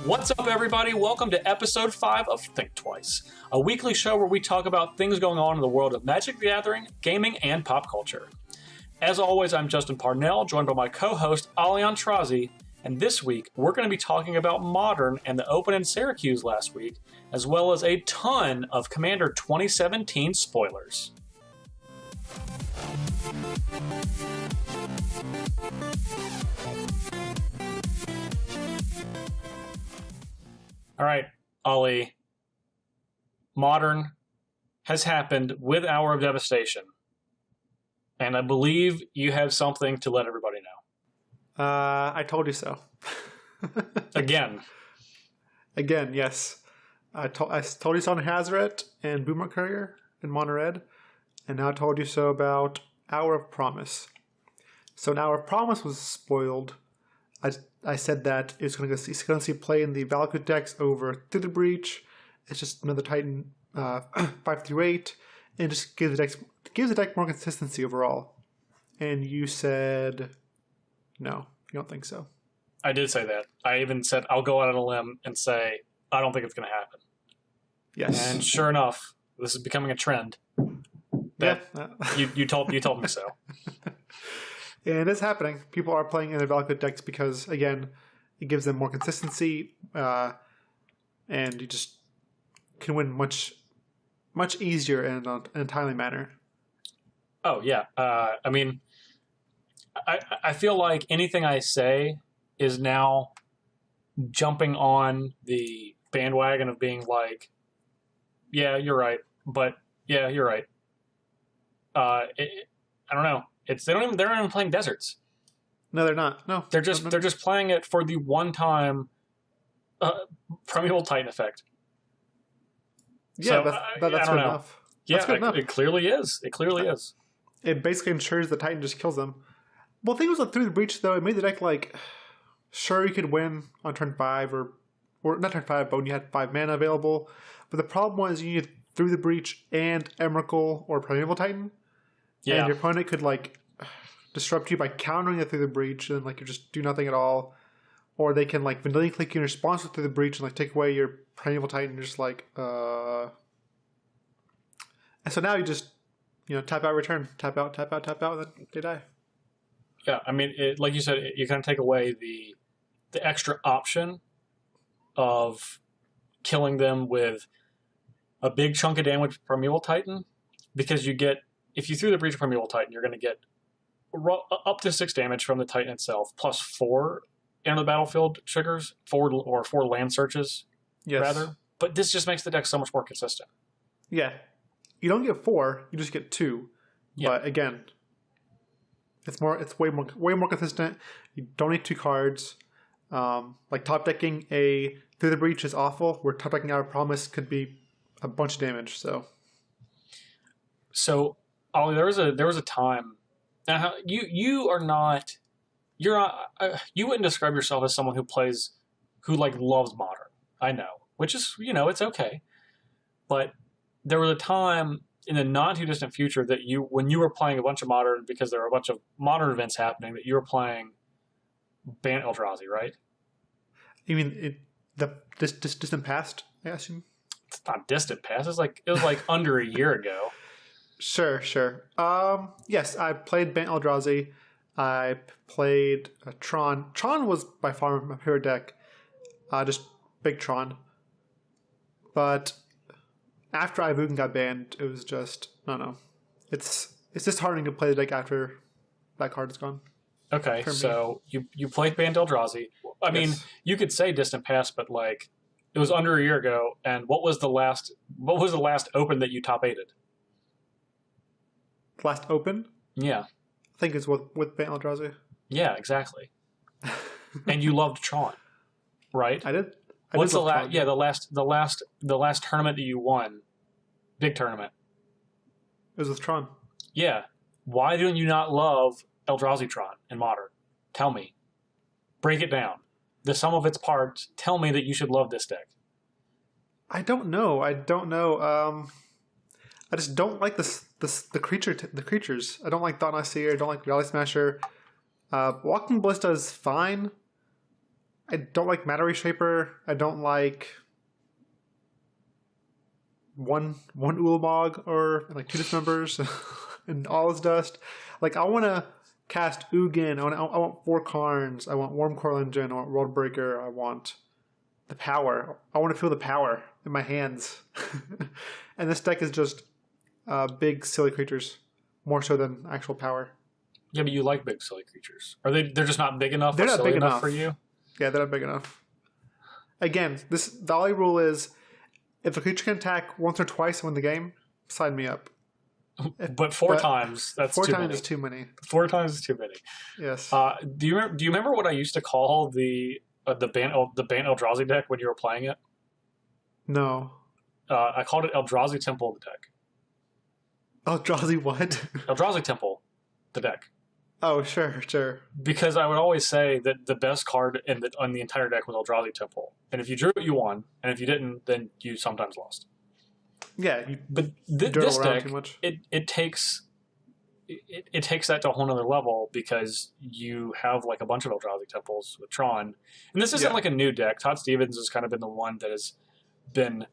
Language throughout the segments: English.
What's up, everybody? Welcome to episode 5 of Thinktwice, a weekly show where we talk about things going on in the world of Magic the Gathering, gaming, and pop culture. As always, I'm Justin Parnell, joined by my co-host, Ali Aintrazi, and this week, we're going to be talking about Modern and the Open in Syracuse last week, as well as a ton of Commander 2017 spoilers. All right, Ali. Modern has happened with Hour of Devastation. And I believe you have something to let everybody know. I told you so. Again. Again, yes. I told you so on Hazoret and Boomer Courier in Mono Red. And now I told you so about Hour of Promise. So an Hour of Promise was spoiled. I said that it's going to see play in the Valakut decks over Through the Breach. It's just another Titan 5 through 8, and it just gives the deck more consistency overall. And you said no, you don't think so. I did say that. I even said I'll go out on a limb and say I don't think it's going to happen. Yes. And sure enough, this is becoming a trend. That you told me so. And it's happening. People are playing in their Valakut decks because, again, it gives them more consistency, and you just can win much easier in a timely manner. Oh, yeah. I mean, I feel like anything I say is now jumping on the bandwagon of being like, yeah, you're right, but yeah, you're right. I don't know. They're not even playing Deserts. No, they're not. No, they're just playing it for the one-time Primeval Titan effect. Yeah, so, that's good enough. Yeah, good enough. It clearly is. It clearly is. It basically ensures the Titan just kills them. Well, the thing was that Through the Breach, though, it made the deck like, sure, you could win on turn 5 or not turn 5, but when you had 5 mana available. But the problem was you needed Through the Breach and Emrakul or Primeval Titan. Yeah. And your opponent could like disrupt you by countering it Through the Breach, and like you just do nothing at all. Or they can like vanilla click you in response Through the Breach and like take away your Primeval Titan. You're just like, And so now you just, tap out, return, tap out, and then they die. Yeah, I mean, like you said, you kind of take away the extra option of killing them with a big chunk of damage with Primeval Titan, because you get, if you threw the Breach of Primeval Titan, you're going to get up to 6 damage from the Titan itself, plus 4 into the battlefield triggers, 4 land searches, rather. But this just makes the deck so much more consistent. Yeah. You don't get 4, you just get 2. Yeah. But again, it's way more consistent. You don't need 2 cards. Like top decking a Through the Breach is awful, where top decking Hour of Promise could be a bunch of damage. So Ollie, there was a time. Now, you wouldn't describe yourself as someone who loves Modern. I know, which is it's okay. But there was a time in the not too distant future that when you were playing a bunch of Modern, because there were a bunch of Modern events happening, that you were playing Bant Eldrazi, right? You mean this distant past? I assume it's not distant past. It was like under a year ago. Sure. Yes, I played Bant Eldrazi. I played Tron. Tron was by far my favorite deck. Just big Tron. But after Ivugan got banned, it was just, I don't know. It's disheartening to play the deck after that card is gone. Okay, so you played Bant Eldrazi. I mean, you could say distant past, but like it was under a year ago. And what was the last open that you top 8'd? Last open? Yeah. I think it's with Bant Eldrazi. Yeah, exactly. And you loved Tron, right? I did. What's the last? Yeah, the last tournament that you won, big tournament. It was with Tron. Yeah. Why didn't you not love Eldrazi Tron in Modern? Tell me. Break it down. The sum of its parts. Tell me that you should love this deck. I don't know. I just don't like the creatures. I don't like Thought Seer. I don't like Reality Smasher. Walking Ballista is fine. I don't like Matter Reshaper. I don't like one Ulamog or like 2 Dismembers and all is dust. Like I want to cast Ugin. I want 4 Karns. I want Worm Coil Engine. I want World Breaker. I want the power. I want to feel the power in my hands. And this deck is just big silly creatures more so than actual power. Yeah, but you like big silly creatures. Are they? They're just not big enough. They're or not silly big enough enough for you. Yeah, they're not big enough. Again, the only rule is if a creature can attack once or twice and win the game, sign me up. But 4 times, that's 4 too times many. is too many. 4 times is too many. Yes. Do you remember what I used to call the Bant Eldrazi deck when you were playing it? No. I called it Eldrazi Temple of the deck. Eldrazi what? Eldrazi Temple, the deck. Oh, sure. Because I would always say that the best card on the entire deck was Eldrazi Temple. And if you drew it, you won. And if you didn't, then you sometimes lost. Yeah. But this deck, it takes that to a whole nother level because you have like a bunch of Eldrazi Temples with Tron. And this isn't like a new deck. Todd Stevens has kind of been the one that has been,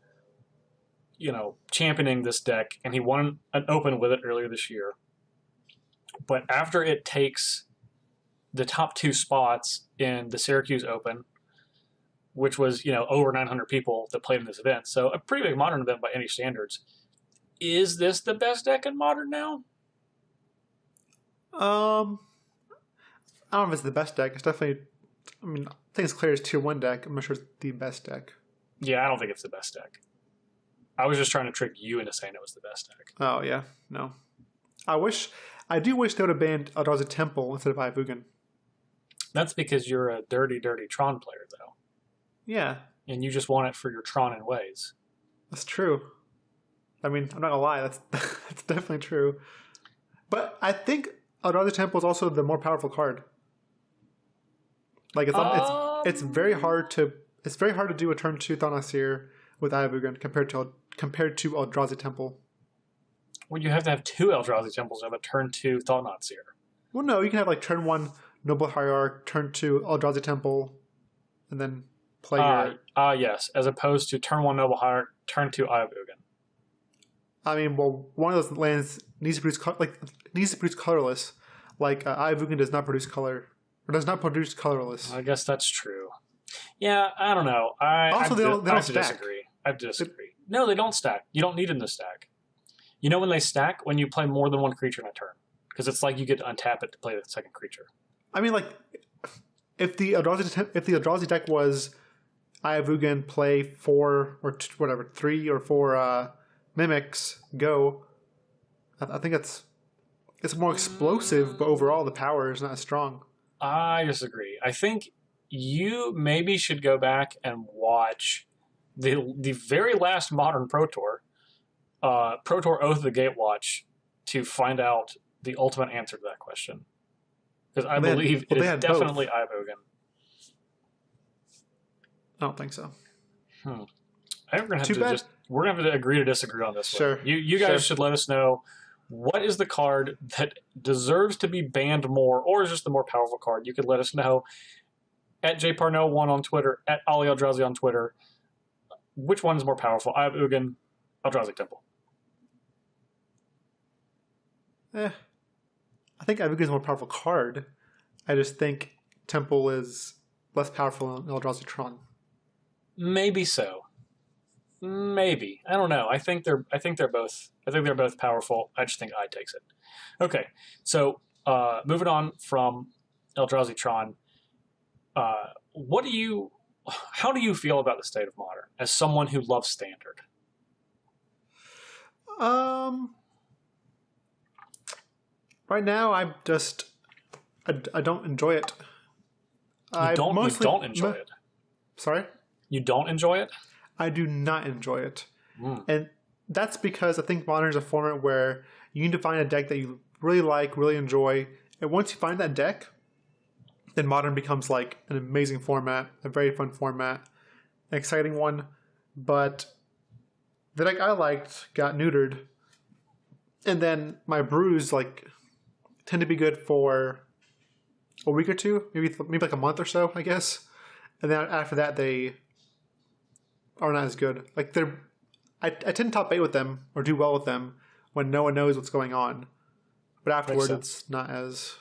championing this deck. And he won an Open with it earlier this year. But after it takes the top 2 spots in the Syracuse Open, which was, over 900 people that played in this event, so a pretty big Modern event by any standards, is this the best deck in Modern now? I don't know if it's the best deck. It's definitely, I think it's clear as Tier 1 deck. I'm not sure it's the best deck. Yeah, I don't think it's the best deck. I was just trying to trick you into saying it was the best deck. Oh, yeah. No. I do wish they would have banned Eldrazi Temple instead of Ivugin. That's because you're a dirty, dirty Tron player, though. Yeah. And you just want it for your Tron and ways. That's true. I'm not going to lie. That's definitely true. But I think Eldrazi Temple is also the more powerful card. Like, it's very hard to do a turn 2 Thanassir with Ivugin compared to Eldrazi Temple. Well, you have to have 2 Eldrazi Temples and have a turn 2 Thought-Knot Seer. Well, no, you can have like turn 1 Noble Hierarch, turn 2 Eldrazi Temple, and then play your... yes, as opposed to turn 1 Noble Hierarch, turn 2 Eye of Ugin. One of those lands needs to produce colorless. Like Eye of Ugin does not produce colorless. I guess that's true. Yeah, I don't know. I don't stack. I disagree. No, they don't stack. You don't need them to stack. You know when they stack? When you play more than one creature in a turn. Because it's like you get to untap it to play the second creature. If the Eldrazi deck was Eye of Ugin, play 4 or 3 or 4 mimics, go, I think it's more explosive, but overall the power is not as strong. I disagree. I think you maybe should go back and watch the very last Modern Pro Tour, Pro Tour Oath of the Gatewatch, to find out the ultimate answer to that question. Because I believe it is definitely Eye of Ugin. I don't think so. I think we're gonna have to agree to disagree on this. Sure. One. You guys should let us know what is the card that deserves to be banned more, or is just the more powerful card. You could let us know at jparnell1 on Twitter, at Ali Aintrazi on Twitter. Which one is more powerful? Eye of Ugin, Eldrazi Temple. I think Eye of Ugin is a more powerful card. I just think Temple is less powerful than Eldrazi Tron. Maybe so. Maybe. I don't know. I think they're both powerful. I just think I takes it. Okay. So moving on from Eldrazi Tron, how do you feel about the state of Modern as someone who loves Standard? Right now, I don't enjoy it. You don't enjoy it? Sorry? You don't enjoy it? I do not enjoy it. And that's because I think Modern is a format where you need to find a deck that you really like, really enjoy. And once you find that deck, then Modern becomes like an amazing format, a very fun format, an exciting one. But the deck I liked got neutered. And then my brews tend to be good for a week or two, maybe like a month or so, I guess. and then after that they are not as good. Like I tend to top 8 with them or do well with them when no one knows what's going on, but afterward it's not as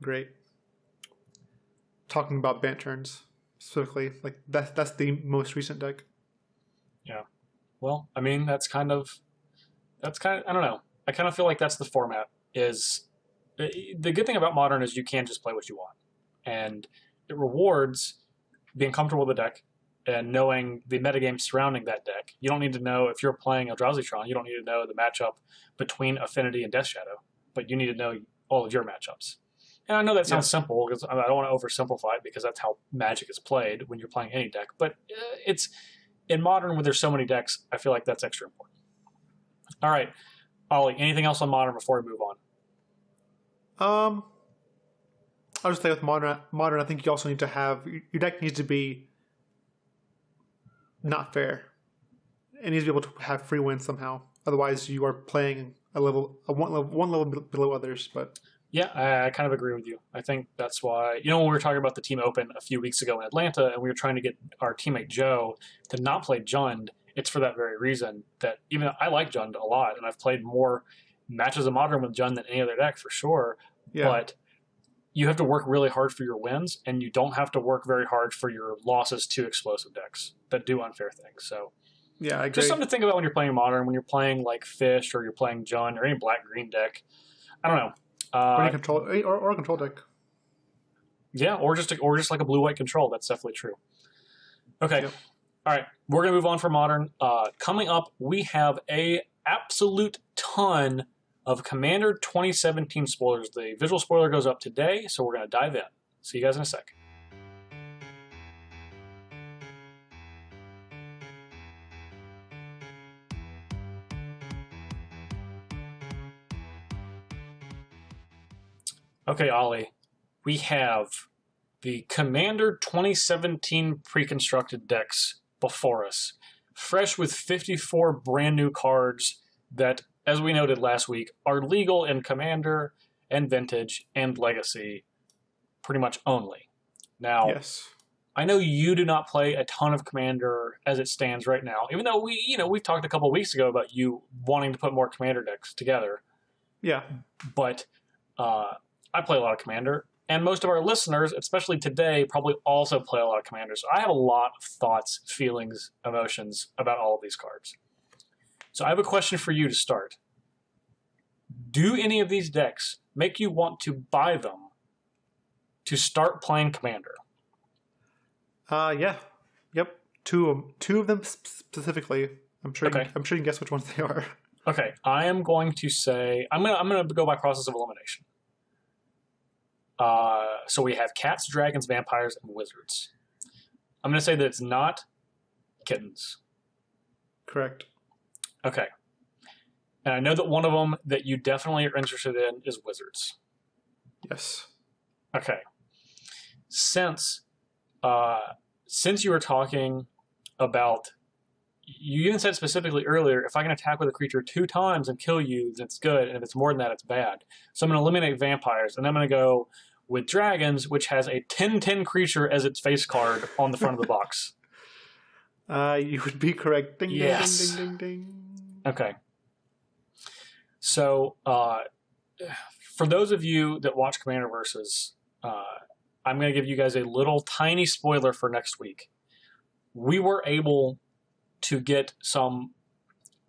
great. Talking about Bant turns specifically, like that's the most recent deck. Yeah. Well, I mean, that's kind of I don't know. I kind of feel like that's the format. Is the good thing about Modern is you can just play what you want, and it rewards being comfortable with the deck and knowing the metagame surrounding that deck. You don't need to know if you're playing a Drowsytron. You don't need to know the matchup between Affinity and Death Shadow, but you need to know all of your matchups. And I know that sounds simple because I don't want to oversimplify it because that's how Magic is played when you're playing any deck. But it's in Modern, where there's so many decks, I feel like that's extra important. All right, Ollie, anything else on Modern before we move on? I'll just say with Modern, I think you also need to have your deck needs to be not fair. It needs to be able to have free wins somehow. Otherwise, you are playing one level below others. But yeah, I kind of agree with you. I think that's why, when we were talking about the Team Open a few weeks ago in Atlanta, and we were trying to get our teammate Joe to not play Jund, it's for that very reason that even though I like Jund a lot, and I've played more matches of Modern with Jund than any other deck for sure, but you have to work really hard for your wins, and you don't have to work very hard for your losses to explosive decks that do unfair things. So yeah, I agree. Just something to think about when you're playing Modern, when you're playing like Fish or you're playing Jund or any black-green deck. I don't know. Or a control deck. Yeah, or just like a blue-white control. That's definitely true. Okay. Yep. All right. We're going to move on for Modern. Coming up, we have a absolute ton of Commander 2017 spoilers. The visual spoiler goes up today, so we're going to dive in. See you guys in a sec. Okay, Ollie, we have the Commander 2017 pre-constructed decks before us, fresh with 54 brand new cards that, as we noted last week, are legal in Commander and Vintage and Legacy pretty much only. Now, yes. I know you do not play a ton of Commander as it stands right now, even though we've talked a couple of weeks ago about you wanting to put more Commander decks together. Yeah. But I play a lot of Commander, and most of our listeners, especially today, probably also play a lot of Commander. So I have a lot of thoughts, feelings, emotions about all of these cards. So I have a question for you to start. Do any of these decks make you want to buy them to start playing Commander? Yeah. Yep. Two of them specifically. I'm sure. Okay. I'm sure you can guess which ones they are. Okay. I am going to say I'm gonna go by process of elimination. So we have cats, dragons, vampires, and wizards. I'm going to say that it's not kittens. Correct. Okay. And I know that one of them that you definitely are interested in is wizards. Yes. Okay. Since you were talking about, you even said specifically earlier, if I can attack with a creature 2 times and kill you, that's good, and if it's more than that, it's bad. So I'm going to eliminate vampires, and I'm going to go with dragons, which has a 10/10 creature as its face card on the front of the box. You would be correct. Ding, yes. Ding, ding, ding, ding. Okay. So, for those of you that watch Commander Versus, I'm going to give you guys a little tiny spoiler for next week. We were able to get some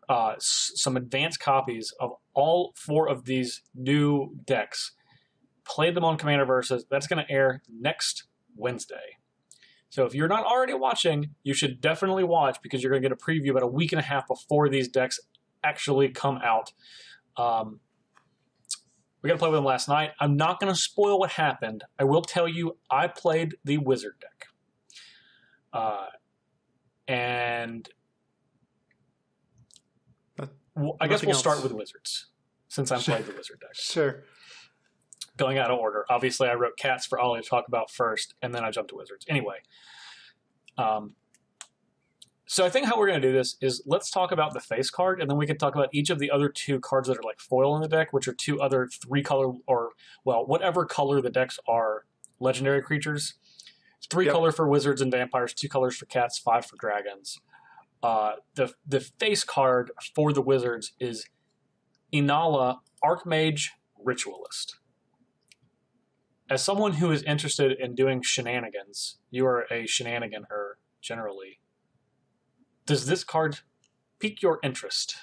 advanced copies of all 4 of these new decks. Played them on Commander Versus. That's going to air next Wednesday. So if you're not already watching, you should definitely watch because you're going to get a preview about a week and a half before these decks actually come out. We got to play with them last night. I'm not going to spoil what happened. I will tell you I played the Wizard deck. And I guess we'll start with Wizards since I played the Wizard deck. Sure. Going out of order. Obviously, I wrote cats for Ollie to talk about first, and then I jumped to wizards. Anyway, so I think how we're going to do this is let's talk about the face card, and then we can talk about each of the other 2 cards that are like foil in the deck, which are 2 other 3-color or, well, whatever color the decks are, legendary creatures. 3 color for wizards and vampires, 2 colors for cats, 5 for dragons. The face card for the wizards is Inala, Archmage, Ritualist. As someone who is interested in doing shenanigans, you are a shenaniganer generally. Does this card pique your interest?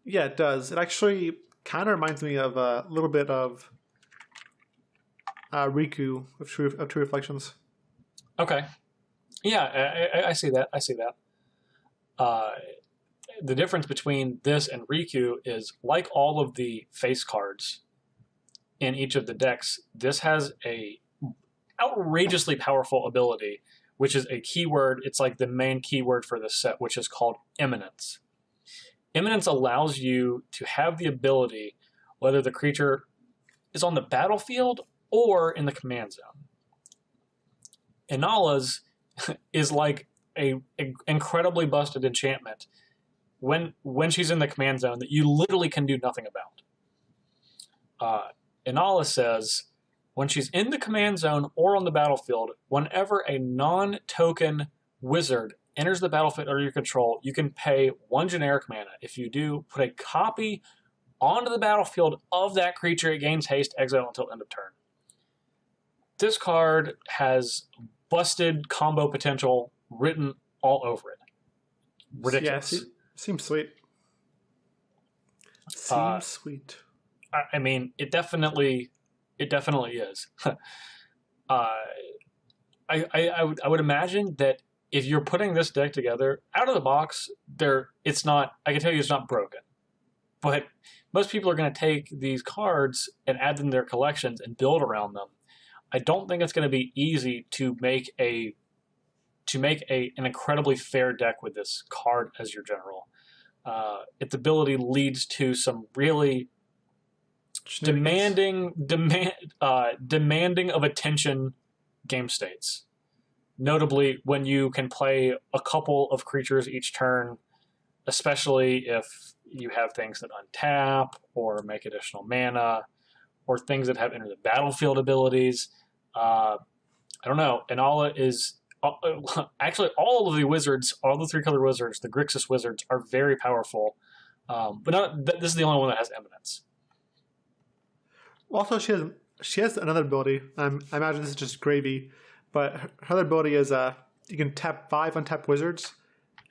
Yeah, it does. It actually kind of reminds me of a little bit of Riku of True Reflections. Okay. Yeah, I see that. I see that. The difference between this and Riku is, like all of the face cards in each of the decks, this has a outrageously powerful ability, which is a keyword. It's like the main keyword for this set, which is called Eminence. Eminence allows you to have the ability, whether the creature is on the battlefield or in the command zone. Inala's is like a incredibly busted enchantment when she's in the command zone that you literally can do nothing about. Inala says, when she's in the command zone or on the battlefield, whenever a non-token wizard enters the battlefield under your control, you can pay 1 generic mana. If you do, put a copy onto the battlefield of that creature. It gains haste, exile until end of turn. This card has busted combo potential written all over it. Ridiculous. Yeah, seems sweet. Seems sweet. I mean, it definitely is. I would imagine that if you're putting this deck together out of the box, it's not. I can tell you, it's not broken. But most people are going to take these cards and add them to their collections and build around them. I don't think it's going to be easy to make an incredibly fair deck with this card as your general. Its ability leads to some really demanding of attention game states. Notably, when you can play a couple of creatures each turn, especially if you have things that untap or make additional mana, or things that have enter the battlefield abilities. I don't know. Inala is actually all of the wizards, all the 3-color wizards, the Grixis wizards, are very powerful. But this is the only one that has Eminence. Also, she has another ability. I imagine this is just gravy, but her other ability is you can tap 5 untapped wizards,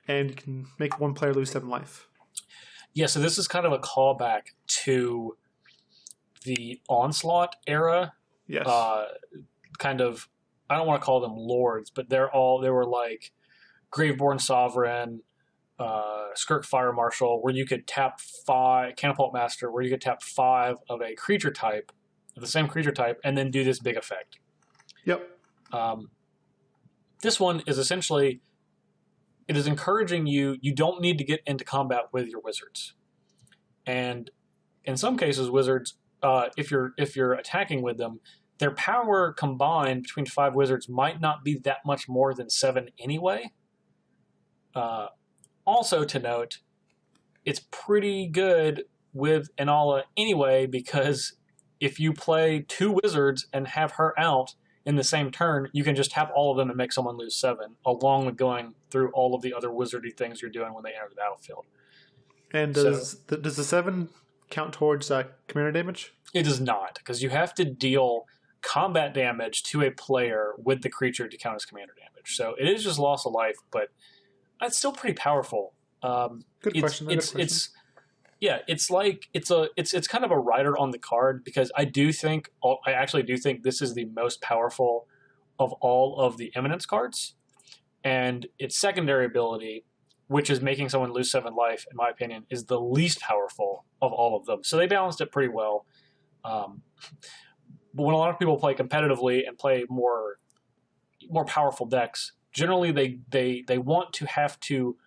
and you can make 1 player lose 7 life. Yeah, so this is kind of a callback to the Onslaught era. Yes. Kind of, I don't want to call them lords, but they were like Graveborn Sovereign, Skirk Fire Marshal, where you could tap 5, Catapult Master, where you could tap 5 of a creature type, of the same creature type, and then do this big effect. Yep. This one is essentially, it is encouraging you don't need to get into combat with your wizards. And in some cases, wizards, if you're attacking with them, their power combined between 5 wizards might not be that much more than 7 anyway. Also to note, it's pretty good with Inala anyway, because if you play 2 wizards and have her out in the same turn, you can just tap all of them and make someone lose 7, along with going through all of the other wizardy things you're doing when they enter the battlefield. And does the 7 count towards commander damage? It does not, because you have to deal combat damage to a player with the creature to count as commander damage. So it is just loss of life, but it's still pretty powerful. Good question. It's kind of a rider on the card, because I actually do think this is the most powerful of all of the Eminence cards, and its secondary ability, which is making someone lose 7 life, in my opinion, is the least powerful of all of them. So they balanced it pretty well. But when a lot of people play competitively and play more powerful decks, generally they want to have to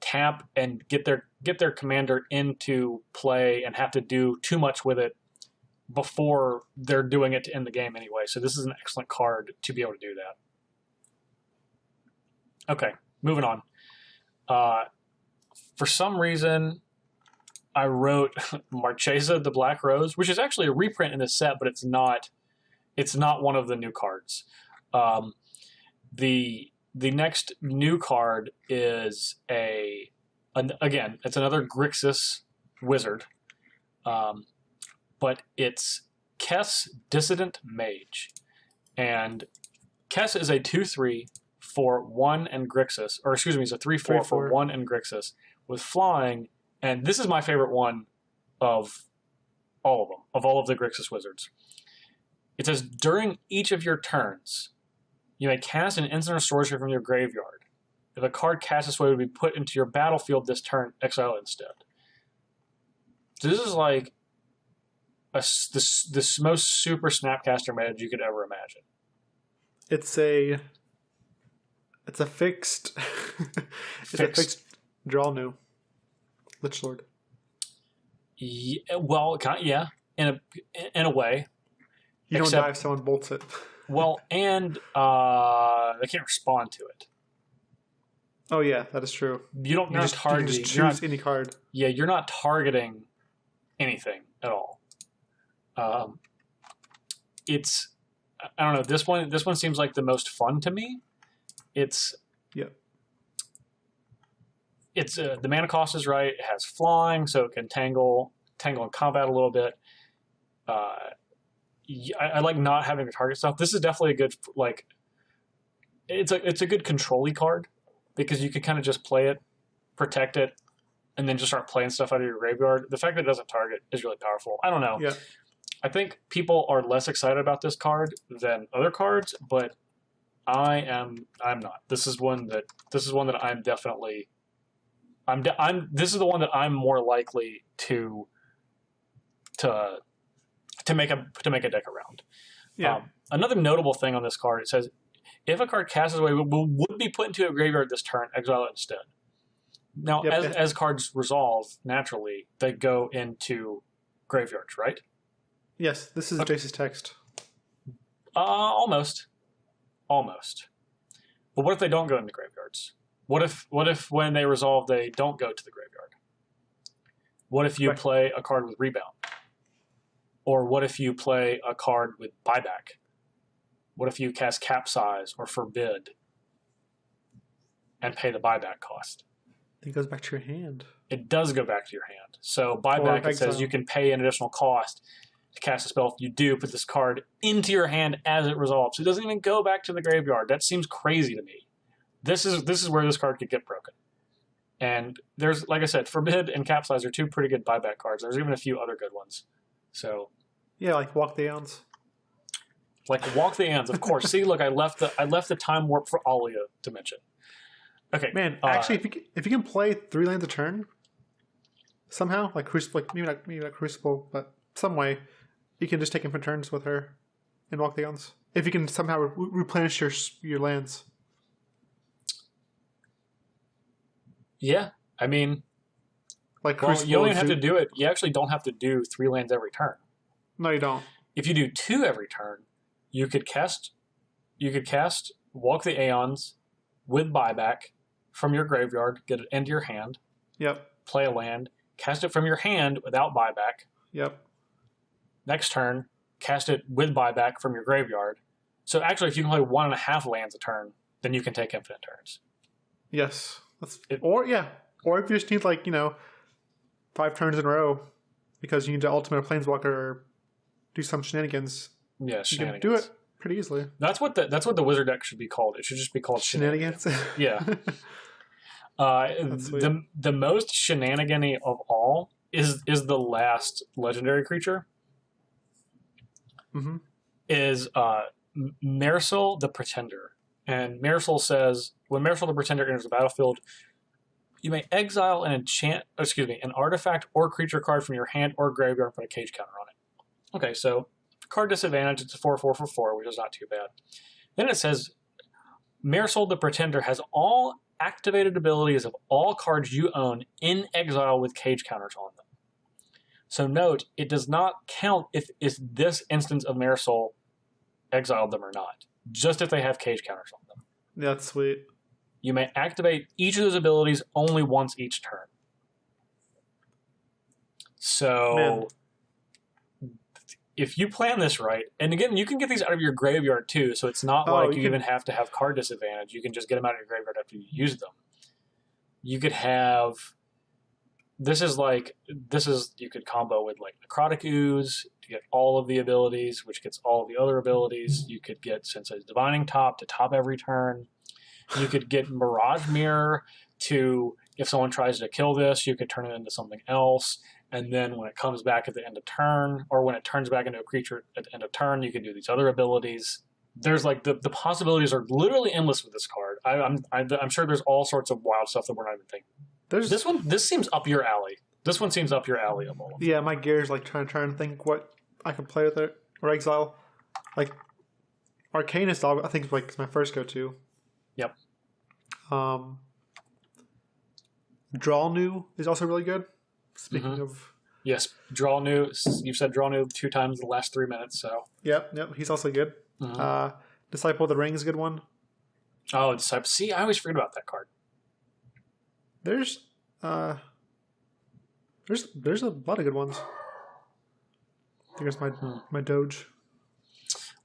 tap and get their commander into play and have to do too much with it before they're doing it to end the game anyway. So this is an excellent card to be able to do that. Okay, moving on. For some reason, I wrote Marchesa the Black Rose, which is actually a reprint in this set, but it's not one of the new cards. The next new card is again, it's another Grixis wizard, but it's Kess Dissident Mage. And Kess is a 2/3 for 1 and Grixis, or excuse me, it's a 3/4 for 1 and Grixis with flying, and this is my favorite one of all of them, of all of the Grixis wizards. It says, during each of your turns, you may cast an instant or sorcery from your graveyard. If a card cast this way would be put into your battlefield this turn, exile it instead. So this is like this most super Snapcaster mage you could ever imagine. It's a fixed it's a fixed draw new Lich Lord. Yeah, well, yeah, in a way. You don't die if someone bolts it. Well, and they can't respond to it. Oh yeah, that is true. You just choose any card. Yeah, you're not targeting anything at all. It's, I don't know. This one seems like the most fun to me. It's the mana cost is right. It has flying, so it can tangle in combat a little bit. I like not having to target stuff. This is definitely a good it's a good control-y card because you can kind of just play it, protect it, and then just start playing stuff out of your graveyard. The fact that it doesn't target is really powerful. I don't know. Yeah. I think people are less excited about this card than other cards, but I'm not. This is one that I'm definitely this is the one that I'm more likely to make a deck around. Yeah. Another notable thing on this card, it says, if a card cast this way would be put into a graveyard this turn, exile it instead. Now, as cards resolve naturally, they go into graveyards, right? Yes, this is Jace's text. Almost. But what if they don't go into graveyards? What if when they resolve they don't go to the graveyard? What if you play a card with rebound? Or what if you play a card with buyback? What if you cast Capsize or Forbid and pay the buyback cost? It goes back to your hand. It does go back to your hand. So buyback, it says you can pay an additional cost to cast a spell. If you do, put this card into your hand as it resolves. It doesn't even go back to the graveyard. That seems crazy to me. This is where this card could get broken. And there's, like I said, Forbid and Capsize are two pretty good buyback cards. There's even a few other good ones. So yeah, like Walk the Aeons. Like Walk the Aeons, of course. See, look, I left the time warp for Alia to mention. Okay, man. Actually, if you can play 3 lands a turn, somehow, like Crucible, maybe not Crucible, but some way, you can just take infinite turns with her and Walk the Aeons. If you can somehow replenish your lands. Yeah, I mean, like you don't even have to do it. You actually don't have to do 3 lands every turn. No, you don't. If you do 2 every turn, you could cast Walk the Aeons with buyback from your graveyard, get it into your hand. Yep. Play a land, cast it from your hand without buyback. Yep. Next turn, cast it with buyback from your graveyard. So actually, if you can play 1.5 lands a turn, then you can take infinite turns. Yes. Or if you just need 5 turns in a row because you need to ultimate a planeswalker or do some shenanigans. Yeah, shenanigans. You can do it pretty easily. That's what the wizard deck should be called. It should just be called shenanigans. Yeah. The most shenanigan-y of all is the last legendary creature. Mm-hmm. Is Marisol the Pretender. And Marisol says, when Marisol the Pretender enters the battlefield, you may exile an artifact or creature card from your hand or graveyard and put a cage counter on it. Okay, so card disadvantage, it's a 4/4 for 4, which is not too bad. Then it says, Marisol the Pretender has all activated abilities of all cards you own in exile with cage counters on them. So note, it does not count if this instance of Marisol exiled them or not, just if they have cage counters on them. That's sweet. You may activate each of those abilities only once each turn. So if you plan this right, and again, you can get these out of your graveyard too, so it's not like you even have to have card disadvantage. You can just get them out of your graveyard after you use them. You could have... you could combo with like Necrotic Ooze to get all of the abilities, which gets all of the other abilities. You could get Sensei's Divining Top to top every turn. You could get Mirage Mirror to, if someone tries to kill this, you could turn it into something else. And then when it comes back at the end of turn, or when it turns back into a creature at the end of turn, you can do these other abilities. There's like the possibilities are literally endless with this card. I'm sure there's all sorts of wild stuff that we're not even thinking. This seems up your alley. This one seems up your alley of all of them. Yeah, my gear's like trying to think what I can play with it. Or Exile. Like Arcanist, I think, is like my first go-to. Yep. Draw New is also really good. Speaking of... Yes, Draw New. You've said Draw New 2 times in the last 3 minutes, so... Yep, he's also good. Disciple of the Ring is a good one. Oh, Disciple. See, I always forget about that card. There's a lot of good ones. I think it's my Doge.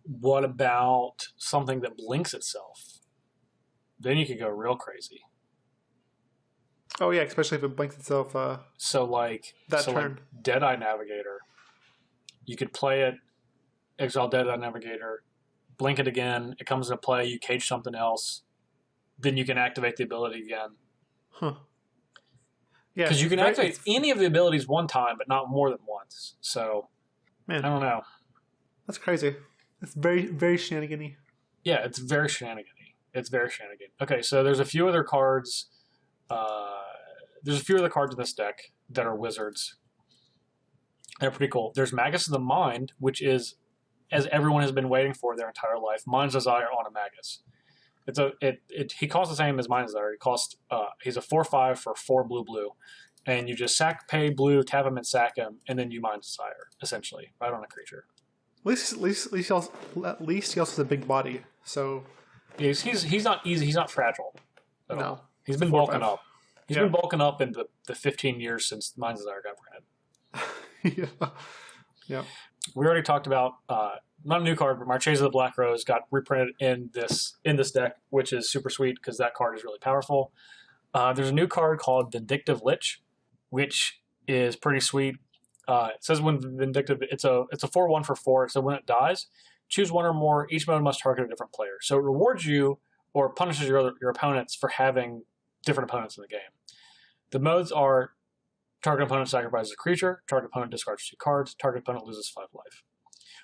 What about something that blinks itself? Then you could go real crazy. Oh yeah, especially if it blinks itself. So like turn. Like Deadeye Navigator. You could play it, exile Deadeye Navigator, blink it again. It comes into play. You cage something else. Then you can activate the ability again. Huh. Yeah, because you can activate any of the abilities one time, but not more than once. So, man, I don't know. That's crazy. It's very, very shenanigan-y. Yeah, it's very shenanigan-y. It's very shenanigan. Okay, so there's a few other cards. There's a few other cards in this deck that are wizards. They're pretty cool. There's Magus of the Mind, which is, as everyone has been waiting for their entire life, Mind's Desire on a Magus. He costs the same as Mind's Desire. He's a 4/5 for 4 blue, and you just pay blue, tap him and sack him, and then you Mind's Desire, essentially, right on a creature. At least he also has a big body, so he's not easy. He's not fragile. No, he's been bulking up. He's been bulking up in the 15 years since Mind's Desire got printed. Yeah. We already talked about not a new card, but Marchesa the Black Rose got reprinted in this deck, which is super sweet because that card is really powerful. There's a new card called Vindictive Lich, which is pretty sweet. It says when Vindictive, it's a 4/1 for 4. So when it dies, choose one or more. Each mode must target a different player. So it rewards you or punishes your opponents for having different opponents in the game. The modes are target opponent sacrifices a creature, target opponent discards 2 cards, target opponent loses 5 life.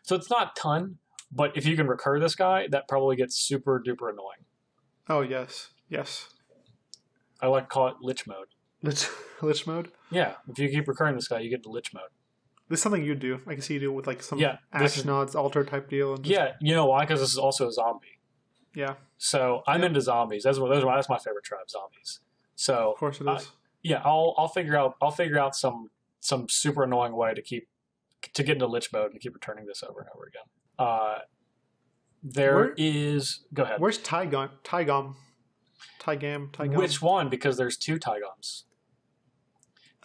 So it's not a ton, but if you can recur this guy, that probably gets super duper annoying. Oh, yes. I like to call it Lich mode. Lich mode? Yeah, if you keep recurring this guy, you get to Lich mode. This is something you do. I can see you do with like some Ashnod's altar type deal. And you know why? Because this is also a zombie. Yeah. So I'm into zombies. That's my favorite tribe, zombies. So of course it is. I'll figure out some super annoying way to get into Lich mode and keep returning this over and over again. Go ahead. Where's Tygam? Which one? Because there's 2 Tygams.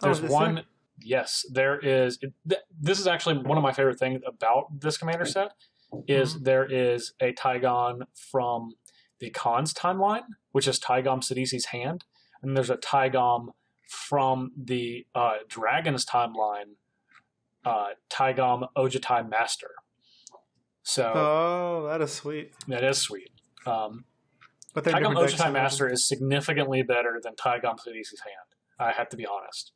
There's one. There? Yes, there is. This is actually one of my favorite things about this commander set. There is a Tygon from the Khan's timeline, which is Tygom Sidisi's Hand, and there's a Tygom from the Dragon's timeline, Tygom Ojutai Master. So, that is sweet. That is sweet. Tygom Ojutai Master is significantly better than Tygom Sidisi's Hand. I have to be honest.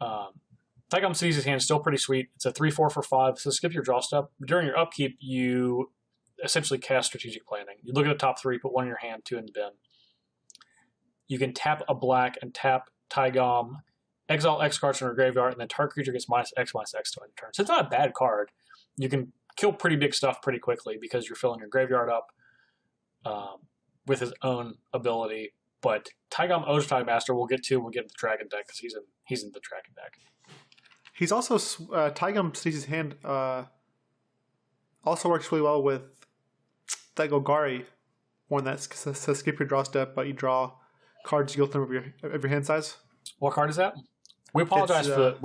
Tygom Sidisi's Hand is still pretty sweet. It's a 3/4 for 5, so skip your draw step. During your upkeep, you essentially cast Strategic Planning. You look at the top 3, put 1 in your hand, 2 in the bin. You can tap a black and tap Tygom, exile X cards from your graveyard, and then target creature gets -X/-X to end turn. So it's not a bad card. You can kill pretty big stuff pretty quickly because you're filling your graveyard up with his own ability. But Tygom Ojutai Master we'll get in the Dragon deck because he's in the Dragon deck. He's also Tygom Sidisi's Hand also works really well with that Golgari one that says skip your draw step, but you draw cards equal to of your hand size. What card is that? We apologize for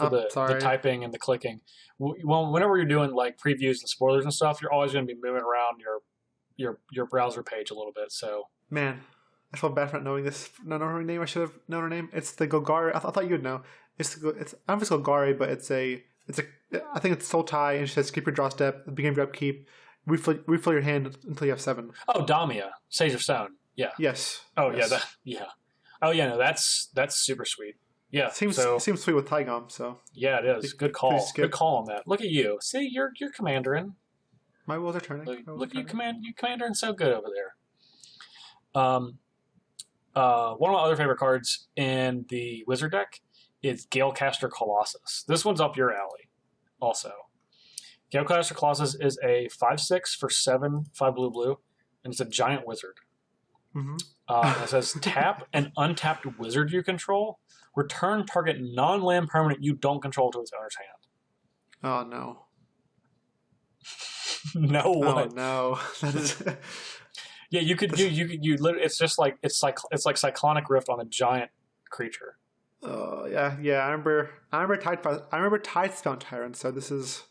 the sorry. typing and the clicking. Well, whenever you're doing like previews and spoilers and stuff, you're always going to be moving around your browser page a little bit. So Man, I feel bad for not knowing this. Not knowing her name. I should have known her name. It's the Golgari. I thought you'd know. I don't know if it's Golgari, but it's a. I think it's Soul Tie, and it says keep your draw step. At the beginning of your upkeep, refill your hand until you have 7. Oh, Damia, Sage of Stone. Yeah. Yes. Oh yes. yeah. Oh yeah. No, that's super sweet. Yeah. Seems sweet with Tygom. So yeah, it is. Good call. Good call on that. Look at you. See, you're commanderin'. My wheels are turning. Look, you commanderin' so good over there. One of my other favorite cards in the Wizard deck is Galecaster Colossus. This one's up your alley, also. Galecaster Colossus is a 5/6 for 7, 5 blue, and it's a giant wizard. Mm-hmm. It says tap an untapped wizard you control. Return target non-land permanent you don't control to its owner's hand. Oh no! No one. Oh no! That is. Yeah, you could literally. It's just like it's like Cyclonic Rift on a giant creature. Oh yeah. I remember Tide Spout Tyrant. So this is.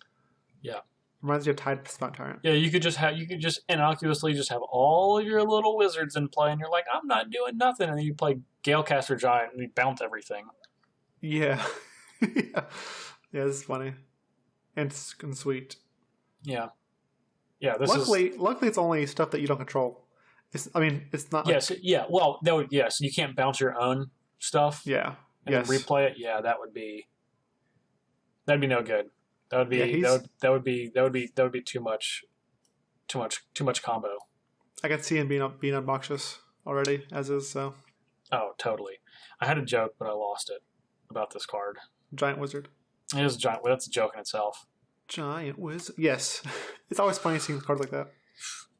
Yeah. Reminds me of Tide Spout Tyrant. Yeah, you could just innocuously just have all of your little wizards in play, and you're like, I'm not doing nothing, and then you play Galecaster Giant and you bounce everything. Yeah. Yeah, this is funny and sweet. Yeah. Yeah. Luckily, it's only stuff that you don't control. It's not. Yes. Yeah. Well, yes. You can't bounce your own stuff. Yeah. And then replay it. Yeah, that'd be no good. That would be too much combo. I can see him being obnoxious already, as is. So. Oh, totally. I had a joke, but I lost it about this card. Giant wizard. It is a giant. Well, that's a joke in itself. Giant wizard. Yes, it's always funny seeing cards like that.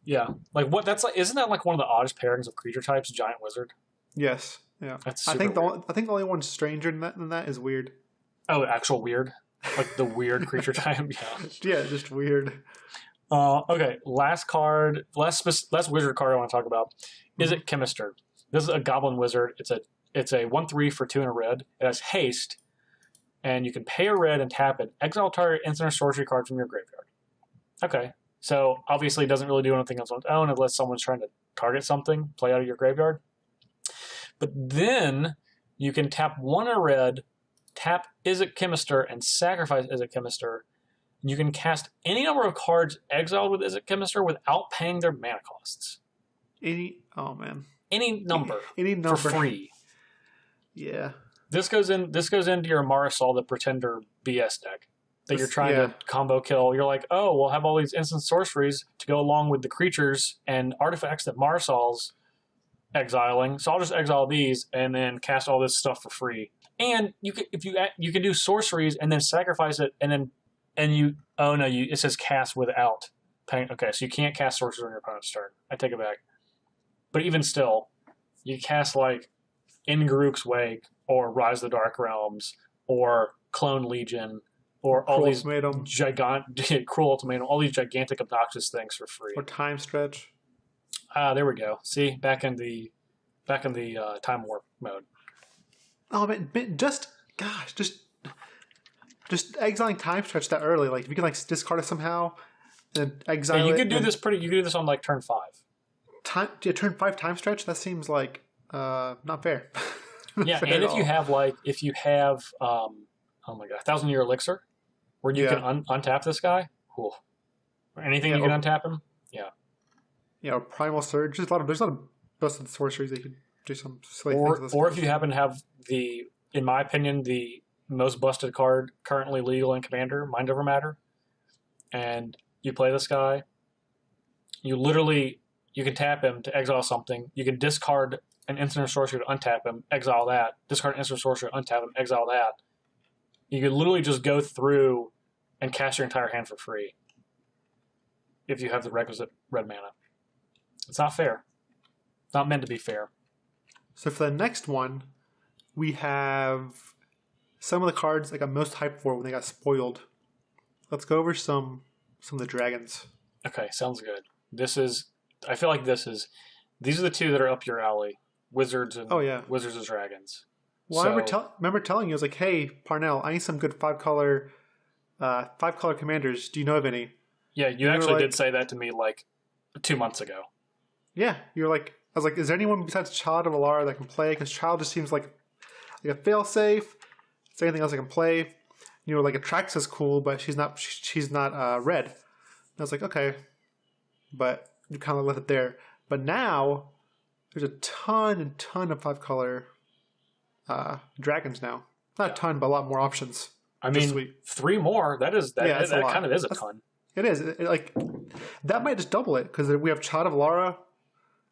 Yeah, like what? That's like. Isn't that like one of the oddest pairings of creature types? Giant wizard. Yes. Yeah. That's I think weird. the only one stranger than that is weird. Oh, actual weird. Like the weird creature type. Yeah. Yeah, just weird. Okay, last wizard card I want to talk about. Is it Chemister? This is a goblin wizard. It's a 1/3 for 2 and a red. It has haste, and you can pay a red and tap it. Exile target instant or sorcery card from your graveyard. Okay, so obviously it doesn't really do anything else on its own unless someone's trying to target something, play out of your graveyard. But then you can tap 1 a red, tap Izzet Chemister, and sacrifice Izzet Chemister. You can cast any number of cards exiled with Izzet Chemister without paying their mana costs. Any number for free. Yeah. This goes into your Marisol the Pretender BS deck that you're trying to combo kill. You're like, oh, we'll have all these instant sorceries to go along with the creatures and artifacts that Marisol's exiling. So I'll just exile these and then cast all this stuff for free. And you can do sorceries and then sacrifice it it says cast without paying. Okay, so you can't cast sorceries on your opponent's turn. I take it back. But even still, you cast like Ingaruk's Wake or Rise of the Dark Realms or Clone Legion or all these gigantic Cruel Ultimatum, all these gigantic obnoxious things for free. Or Time Stretch. There we go. See, back in the time warp mode. Oh man, just exiling Time Stretch that early. Like if you can like discard it somehow and then exile it. You could do this on like turn 5. Turn 5 Time Stretch. That seems like not fair. Yeah, and if you have oh my god, 1,000-Year Elixir, where you can untap this guy, cool. Or anything you can untap him, yeah. Or Primal Surge. There's a lot of busted sorceries that you can do some silly things with. Or if you happen to have in my opinion, the most busted card currently legal in Commander, Mind Over Matter, and you play this guy, you can tap him to exile something. You can discard an instant or sorcery to untap him, exile that. Discard an instant or sorcery, untap him, exile that. You could literally just go through and cast your entire hand for free if you have the requisite red mana. It's not fair. It's not meant to be fair. So for the next one, we have some of the cards I got most hyped for when they got spoiled. Let's go over some of the dragons. Okay, sounds good. I feel like these are the two that are up your alley. Wizards and Wizards and Dragons. Well, I remember telling you, I was like, hey, Parnell, I need some good five-color commanders. Do you know of any? Yeah, you actually did say that to me like 2 months ago. Yeah, you're like, I was like, is there anyone besides Child of Alara that can play? Because Child just seems like a failsafe. Is there anything else I can play? You know, like Atrax is cool, but she's not red. And I was like, okay, but you kind of left it there. But now there's a ton of five-color dragons now. Not a ton, but a lot more options. I mean, sweet. 3 more. That kind of is a ton. It is. Like that might just double it because we have Child of Alara.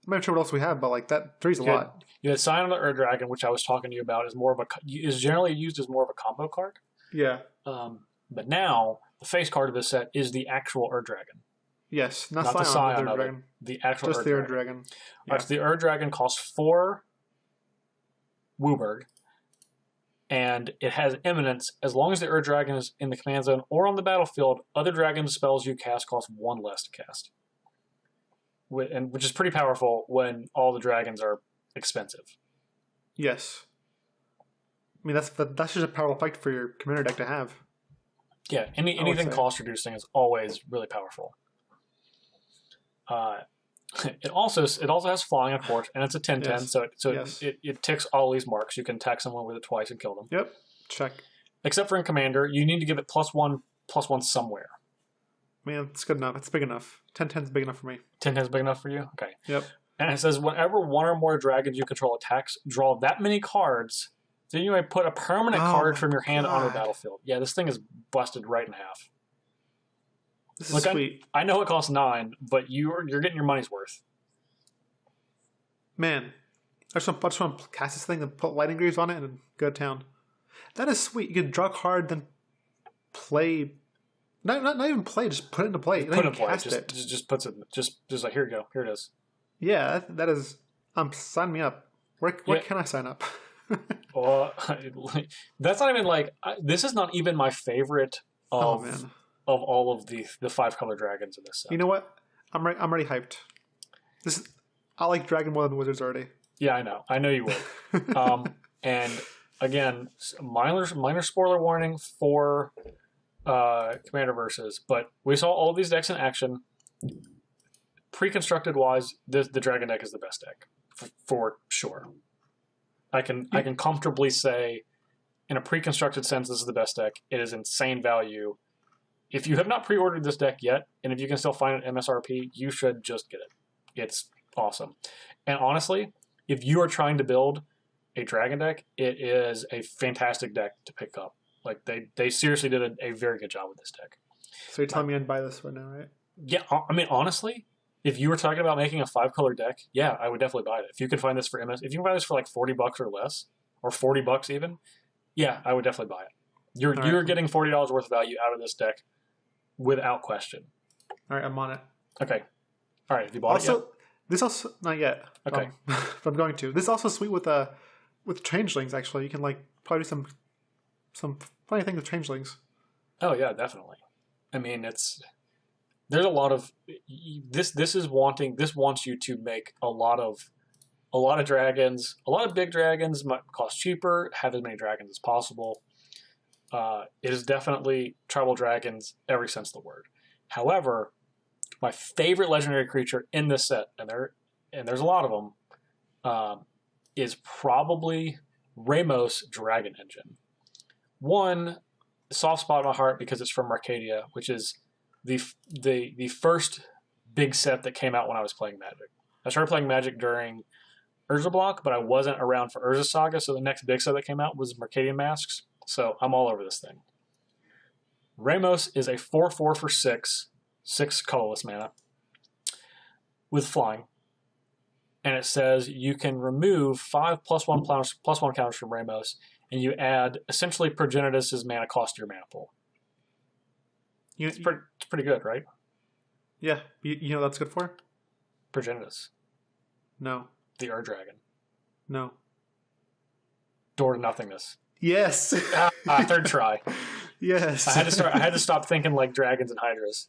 I'm not sure what else we have, but like that 3's a lot. You had Scion of the Ur Dragon, which I was talking to you about, is generally used as more of a combo card. Yeah. But now the face card of this set is the actual Ur Dragon. Yes, not the Scion of it. The actual just Ur the Ur Dragon. Yeah. All right, so the Ur Dragon costs 4 Wooburg, and it has Eminence. As long as the Ur Dragon is in the command zone or on the battlefield, other dragon spells you cast cost 1 less to cast. Which is pretty powerful when all the dragons are expensive. Yes. I mean, that's just a powerful effect for your commander deck to have. Yeah, anything cost reducing is always really powerful. It also has flying, of course, and it's a 10/10, yes. It ticks all these marks. You can attack someone with it twice and kill them. Yep, check. Except for in commander, you need to give it +1/+1 somewhere. Man, it's good enough. It's big enough. 10/10 is big enough for me. 10/10 is big enough for you? Okay. Yep. And it says, whenever one or more dragons you control attacks, draw that many cards, then you may put a permanent card from your hand onto the battlefield. Yeah, this thing is busted right in half. This is sweet. I know it costs 9, but you're getting your money's worth. Man, I just want to cast this thing and put lightning greaves on it and go to town. That is sweet. You can draw a card, then play... Not even play, just put it into play. Put it in play. Just puts it. Just like, here you go. Here it is. Yeah, that is. Sign me up. Where can I sign up? Well, that's not even like. This is not even my favorite of all of the 5-color dragons in this set. You know what? I'm already hyped. I like Dragon more than Wizards already. Yeah, I know. I know you will. And again, minor spoiler warning for. Commander versus, but we saw all these decks in action. Pre-constructed wise, the Dragon deck is the best deck for sure. I can comfortably say, in a pre-constructed sense, this is the best deck. It is insane value. If you have not pre-ordered this deck yet, and if you can still find it at MSRP, you should just get it. It's awesome. And honestly, if you are trying to build a Dragon deck, it is a fantastic deck to pick up. Like, they seriously did a very good job with this deck. So you're telling me I'd buy this one now, right? Yeah, I mean, honestly, if you were talking about making a 5-color deck, yeah, I would definitely buy it. If you could find this for MS, if you can buy this for like $40 or less, or $40 even, yeah, I would definitely buy it. You're getting $40 worth of value out of this deck without question. All right, I'm on it. Okay. All right, have you bought it yet? This also, not yet. Okay. But I'm going to. This is also sweet with changelings, actually. You can like probably do some funny thing with changelings. Oh yeah, definitely. I mean, there's a lot of this wants you to make a lot of dragons. A lot of big dragons might cost cheaper. Have as many dragons as possible. It is definitely tribal dragons every sense of the word. However, my favorite legendary creature in this set, and there's a lot of them, is probably Ramos Dragon Engine. One soft spot in my heart because it's from Arcadia, which is the first big set that came out when I was playing Magic. I started playing Magic during Urza Block, but I wasn't around for Urza Saga, so the next big set that came out was Mercadian Masks, so I'm all over this thing. Ramos is a 4/4 for 6 colorless mana with flying, and it says you can remove 5 +1 counters from Ramos, and you add essentially Progenitus's mana cost to your mana pool. It's pretty good, right? Yeah. You know what that's good for? Progenitus. No. The Ur Dragon. No. Door to Nothingness. Yes. Third try. Yes. I had to stop thinking like dragons and hydras.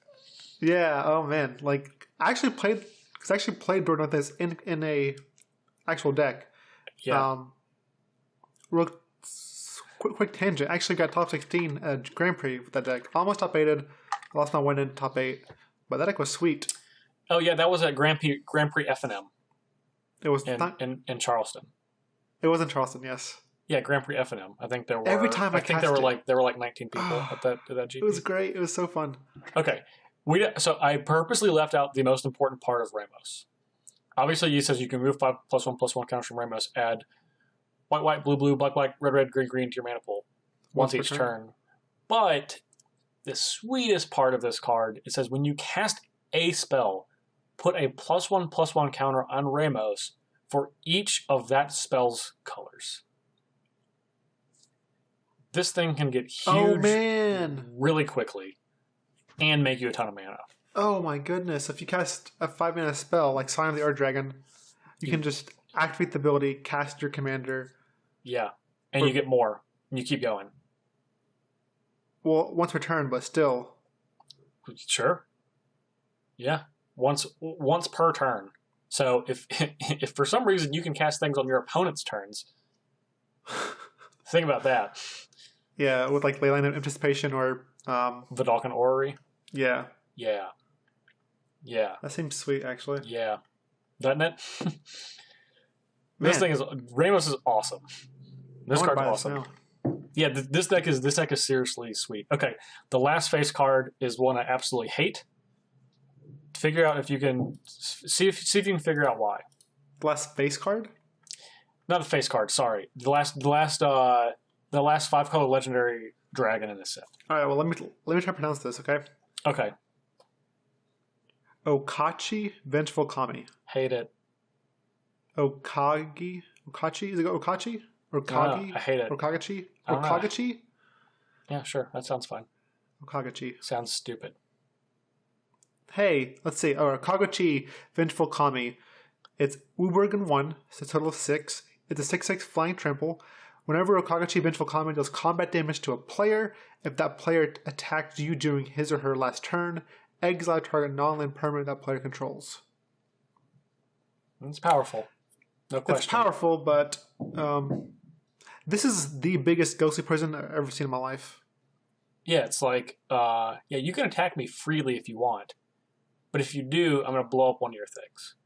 Yeah. Oh man. Like I actually played Door to Nothingness in a actual deck. Yeah. quick tangent. I actually got top 16 at Grand Prix with that deck. Almost top 8'd. Lost my win in top 8. But that deck was sweet. Oh, yeah, that was at Grand Prix F&M. It was in Charleston. It was in Charleston, yes. Yeah, Grand Prix F&M. I think there were. Every time I think there were like 19 people at that GP. It was great. It was so fun. Okay, so I purposely left out the most important part of Ramos. Obviously, he says you can move 5+1/+1 counters from Ramos. Add white, blue, black, red, green to your mana pool once each turn. But the sweetest part of this card, it says when you cast a spell, put a +1/+1 counter on Ramos for each of that spell's colors. This thing can get huge really quickly and make you a ton of mana. Oh my goodness. If you cast a 5-mana spell like Sign of the Earth Dragon, you can just activate the ability, cast your commander. Yeah, and you get more. And you keep going. Well, once per turn, but still. Sure. Yeah, once per turn. So if for some reason you can cast things on your opponent's turns, think about that. Yeah, with like Leyline of Anticipation or Vidalcan Orrery. Yeah. Yeah. Yeah. That seems sweet, actually. Yeah. Doesn't it? Ramos is awesome. This card's awesome. Yeah, this deck is seriously sweet. Okay, the last face card is one I absolutely hate. Figure out if you can see if you can figure out why. The last face card? Not a face card. Sorry, the last 5-color legendary dragon in this set. All right. Well, let me try to pronounce this. Okay. Okay. Okachi Vengeful Kami. Hate it. Okachi? Is it Okachi? Or Kagi? I hate it. Or Kagachi? Or Kagachi? Yeah, sure. That sounds fine. Kagachi. Sounds stupid. Hey, let's see. Oh, Kagachi Vengeful Kami. It's Ubergen 1. It's a total of 6. It's a 6/6 flying trample. Whenever Okagachi Vengeful Kami does combat damage to a player, if that player attacked you during his or her last turn, exile target non-land permanent that player controls. It's powerful. No question. It's powerful, but this is the biggest ghostly prison I've ever seen in my life. Yeah, it's like, you can attack me freely if you want, but if you do, I'm going to blow up one of your things.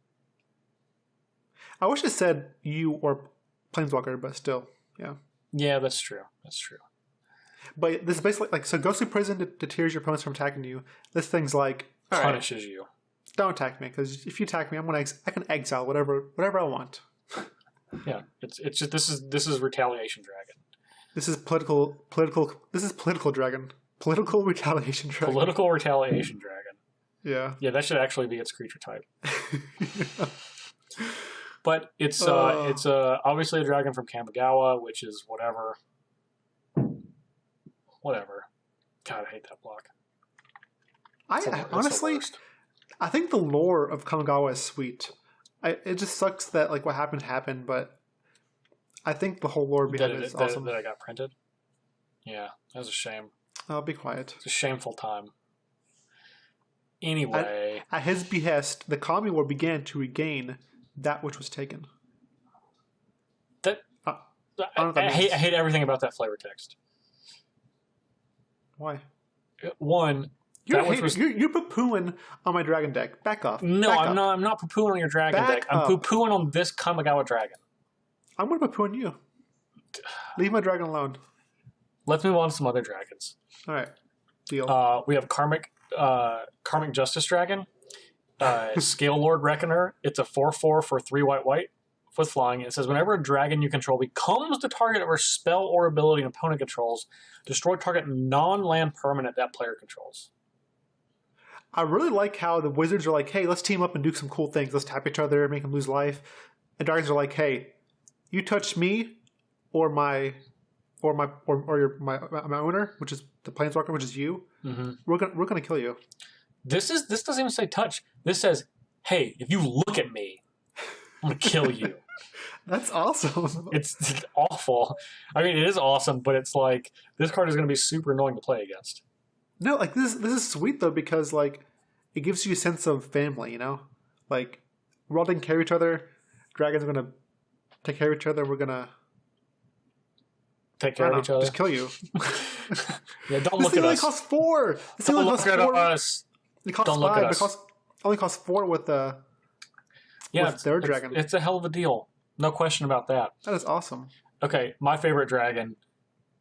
I wish it said you or Planeswalker, but still, yeah. Yeah, that's true. That's true. But this is basically like, so ghostly prison deters your opponents from attacking you. This thing's like punishes you. Don't attack me, because if you attack me, I can exile whatever I want. Yeah, it's just this is retaliation dragon. This is political dragon. Political retaliation dragon. Political retaliation dragon. Yeah. Yeah, that should actually be its creature type. Yeah. But it's obviously a dragon from Kamigawa, which is whatever. Whatever. God, I hate that block. Honestly, I think the lore of Kamigawa is sweet. It just sucks that like what happened, but I think the whole lore behind it is awesome. That I got printed. Yeah, that was a shame. I'll be quiet. It's a shameful time. Anyway, at his behest, the Kami War began to regain that which was taken. I hate everything about that flavor text. Why? One, you're poo-pooing on my dragon deck. Back off. No, Back I'm up. not. I'm not poo-pooing on your dragon deck. I'm poo-pooing on this Kamigawa dragon. I'm going to poo-poo on you. Leave my dragon alone. Let's move on to some other dragons. All right. Deal. We have Karmic Justice Dragon, Scale Lord Reckoner. It's a 4/4 for 3 white with flying. It says whenever a dragon you control becomes the target of a spell or ability an opponent controls, destroy target non-land permanent that player controls. I really like how the wizards are like, hey, let's team up and do some cool things. Let's tap each other, make them lose life. And dragons are like, hey, you touch me or my owner, which is the planeswalker, which is you. Mm-hmm. We're gonna kill you. This doesn't even say touch. This says, hey, if you look at me, I'm gonna kill you. That's awesome. It's awful. I mean, it is awesome, but it's like this card is gonna be super annoying to play against. No, like this is sweet though, because like it gives you a sense of family, you know? Like we're all taking care of each other, dragons are gonna take care of each other, we're gonna take care of each other. Just kill you. Yeah, don't this look at us. thing only costs 4. This thing Don't only look costs at 4. us. It costs Don't look 5, at us. but only costs 4 with their dragon. It's a hell of a deal. No question about that. That is awesome. Okay, my favorite dragon,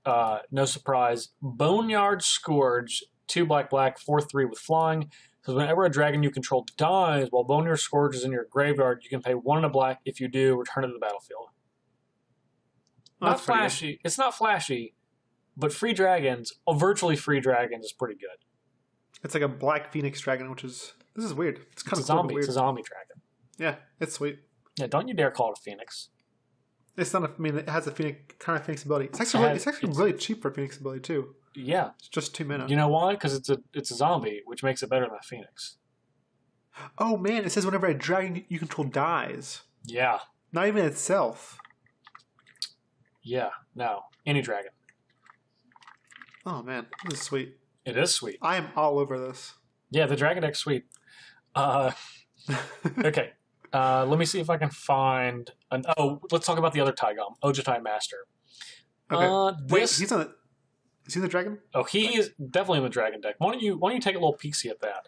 no surprise, Boneyard Scourge, 2 black, 4/3 with flying. Because whenever a dragon you control dies while Boneyard Scourge is in your graveyard, you can pay 1 and a black. If you do, return it to the battlefield. Not flashy. It's not flashy, but free dragons, virtually free dragons, is pretty good. It's like a black phoenix dragon, this is weird. It's kind of zombie. weird. It's a zombie dragon. Yeah, it's sweet. Yeah, don't you dare call it a phoenix. It's not. It has a kind of phoenix ability. It's actually really cheap for phoenix ability too. Yeah, it's just 2 mana. You know why? Because it's a zombie, which makes it better than a phoenix. Oh man, it says whenever a dragon you control dies. Yeah. Not even itself. Yeah. No. Any dragon. Oh man, this is sweet. It is sweet. I am all over this. Yeah, the dragon deck's sweet. Okay. Let me see if I can find let's talk about the other Taigam, Ojutai Master. Okay. Wait, is he the dragon? Oh, he is definitely in the dragon deck. Why don't you take a little peek-see at that?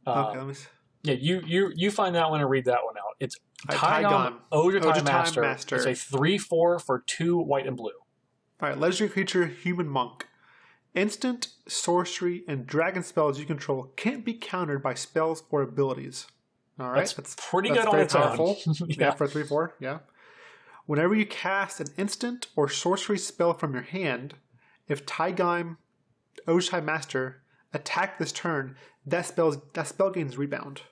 Okay, let me see. Yeah, you find that one and read that one out. It's Taigam Ojutai Master. It's a 3/4 for 2 white and blue. All right, legendary creature, human monk. Instant, sorcery, and dragon spells you control can't be countered by spells or abilities. All right, that's pretty good on its own. Yeah, for 3/4. Yeah. Whenever you cast an instant or sorcery spell from your hand, if Taigam Ojutai Master attack this turn, that spell gains rebound.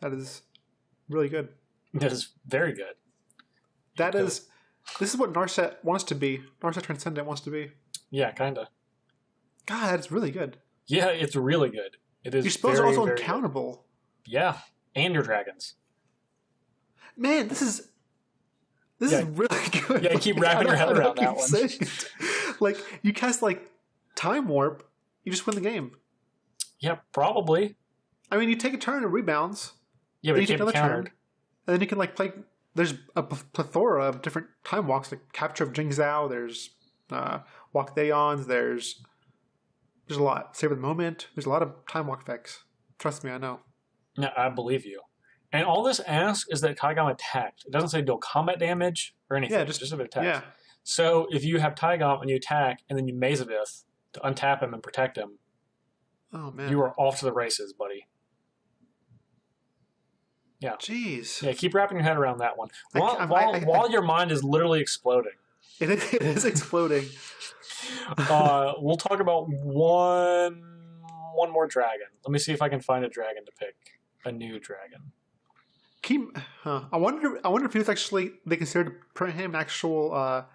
That is really good. That is very good. This is what Narset wants to be. Narset Transcendent wants to be. Yeah, kind of. God, that's really good. Yeah, it's really good. It is. Your spells are also very uncountable. Good. Yeah, and your dragons. Man, this is really good. Yeah, you keep wrapping your head around that one. Like, you cast, Time Warp, you just win the game. Yeah, probably. I mean, you take a turn, it rebounds. Yeah, but you take another turn. And then you can, play... There's a plethora of different time walks, like Capture of Jingzhou, there's Walk Daeons, there's a lot. Savor the Moment, there's a lot of time walk effects. Trust me, I know. No, I believe you. And all this asks is that Taigam attacked. It doesn't say deal combat damage or anything. Yeah, just if it attacks. Yeah. So if you have Taigam and you attack and then you Mazavith to untap him and protect him, oh man, you are off to the races, buddy. Yeah. Jeez. Yeah, keep wrapping your head around that one. While your mind is literally exploding. It is exploding. We'll talk about one more dragon. Let me see if I can find a dragon to pick. A new dragon. I wonder if it's actually they considered to print him actual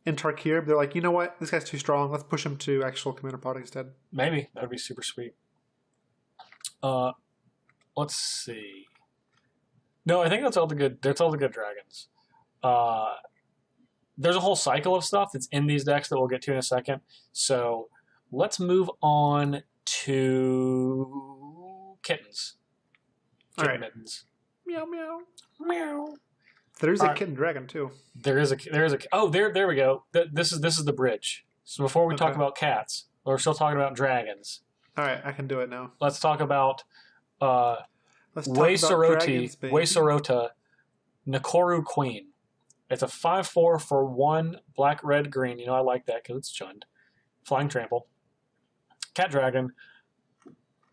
in Tarkir. They're like, you know what, this guy's too strong. Let's push him to actual commander product instead. Maybe that would be super sweet. Let's see. No, I think that's all the good. That's all the good dragons. There's a whole cycle of stuff that's in these decks that we'll get to in a second. So let's move on to kittens. All right. Mittens. Meow meow Meow. There's a kitten dragon too. There is a. Oh, there we go. This is the bridge. So before we talk about cats, we're still talking about dragons. All right, I can do it now. Let's talk about Wei Sorota, Nakoru Queen. It's a 5/4 for 1 black, red, green. You know I like that because it's chunned. Flying trample. Cat dragon.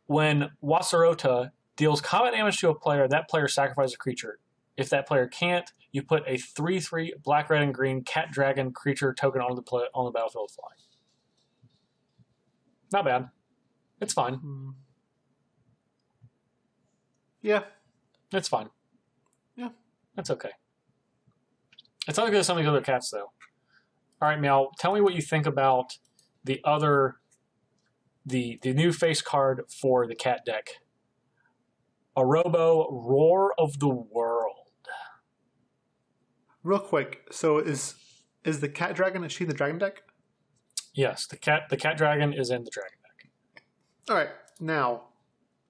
When Wasarota deals combat damage to a player, that player sacrifices a creature. If that player can't, you put a 3/3 black, red, and green cat dragon creature token on the battlefield fly. Not bad. It's fine. Yeah. It's fine. Yeah. That's okay. It's not as good as some of these other cats, though. All right, Meow, tell me what you think about the new face card for the cat deck. Arobo, Roar of the World. Real quick, so is the cat dragon, is she in the dragon deck? Yes, the cat dragon is in the dragon deck. All right, now,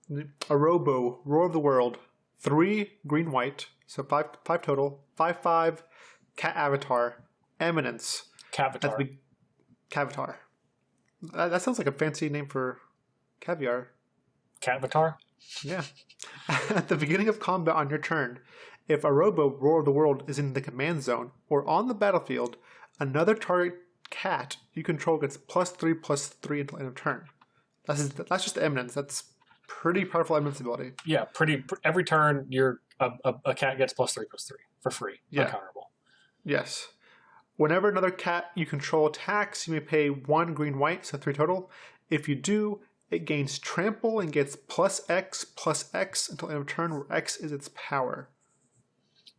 Arobo, Roar of the World, 3 green white, so 5 total, 5/5 cat avatar, Eminence. Cavatar. Cavatar. That sounds like a fancy name for caviar. Cavatar? Yeah. At the beginning of combat on your turn, if a robo Roar of the World is in the command zone or on the battlefield, another target cat you control gets +3/+3 until end of turn. That's just Eminence. That's pretty powerful Eminence ability. Yeah, every turn a cat gets +3/+3 for free. Yeah. Uncounterable. Yes. Whenever another cat you control attacks, you may pay 1 green/white, so 3 total. If you do, it gains trample and gets +X/+X until end of turn, where X is its power.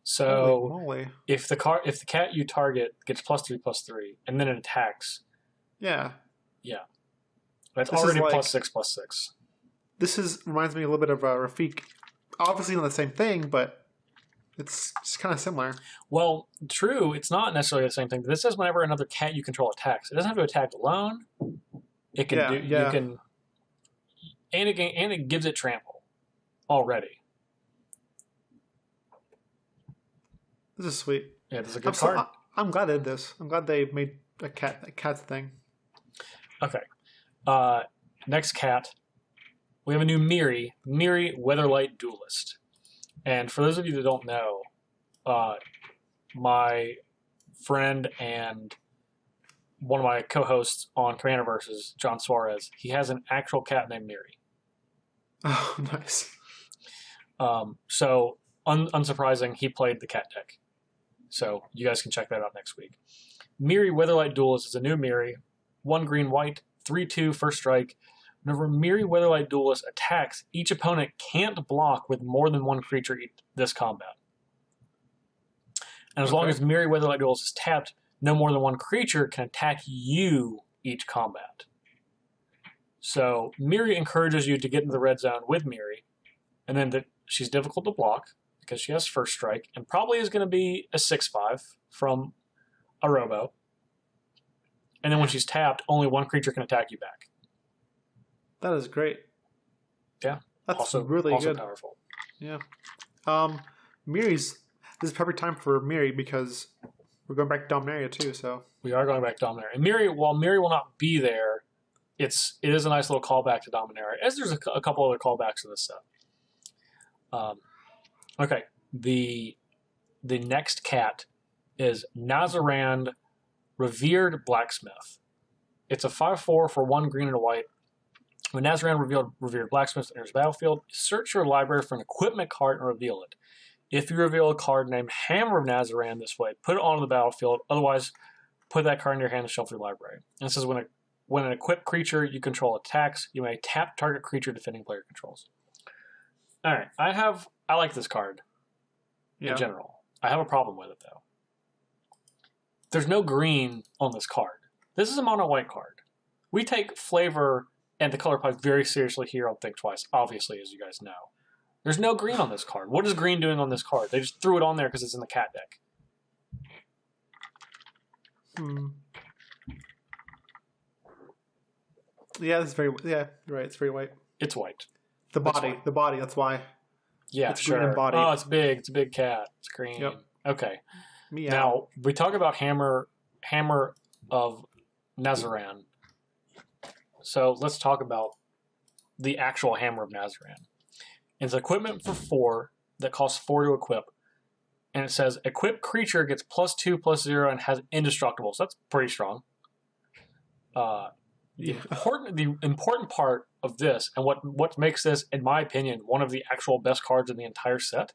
So if the cat you target gets +3/+3 and then it attacks, yeah, that's already +6/+6. This reminds me a little bit of Rafik. Obviously not the same thing, but it's kind of similar. Well, true, it's not necessarily the same thing. This says whenever another cat you control attacks, it doesn't have to attack alone. It can you can, and it gives it trample already. This is sweet. Yeah, this is a good card. I'm glad they did this. I'm glad they made a cat thing. Okay. Next cat, we have a new Miri Weatherlight Duelist. And for those of you that don't know, my friend and one of my co-hosts on Commander Versus, John Suarez, he has an actual cat named Miri. Oh, nice. So, unsurprising, he played the cat deck. So, you guys can check that out next week. Miri Weatherlight Duelist is a new Miri. 1 green/white, 3/2, first strike. Whenever Miri Weatherlight Duelist attacks, each opponent can't block with more than 1 creature this combat. And as long as Miri Weatherlight Duelist is tapped, no more than 1 creature can attack you each combat. So Miri encourages you to get into the red zone with Miri, and then she's difficult to block because she has first strike, and probably is going to be a 6/5 from a robo. And then when she's tapped, only 1 creature can attack you back. That is great. Yeah. That's also really also good. Powerful. Yeah. This is perfect time for Miri because we're going back to Dominaria too, so. We are going back to Dominaria. And while Miri will not be there, it is a nice little callback to Dominaria, as there's a couple other callbacks in this set. Okay. The next cat is Nazarand Revered Blacksmith. It's a 5/4 for 1 green and a white. When Nazarand Revered Blacksmith enters the battlefield, search your library for an equipment card and reveal it. If you reveal a card named Hammer of Nazarand this way, put it onto the battlefield. Otherwise, put that card in your hand and shelf your library. And it says when an equipped creature you control attacks, you may tap target creature defending player controls. All right, I like this card in general. I have a problem with it though. There's no green on this card. This is a mono white card. We take flavor and the color palette very seriously here on Thinktwice, obviously, as you guys know. There's no green on this card. What is green doing on this card? They just threw it on there because it's in the cat deck. Yeah, you're right. It's very white. It's white. The body. That's why. Yeah, it's sure. green embodied. Oh, it's big. It's a big cat. It's green. Yep. Okay. Meow. Now we talk about Hammer of Nazarand. So let's talk about the actual Hammer of Nazarand. It's equipment for 4 that costs 4 to equip. And it says, equipped creature gets +2/+0 and has indestructible. So that's pretty strong. The important part of this, and what makes this, in my opinion, one of the actual best cards in the entire set,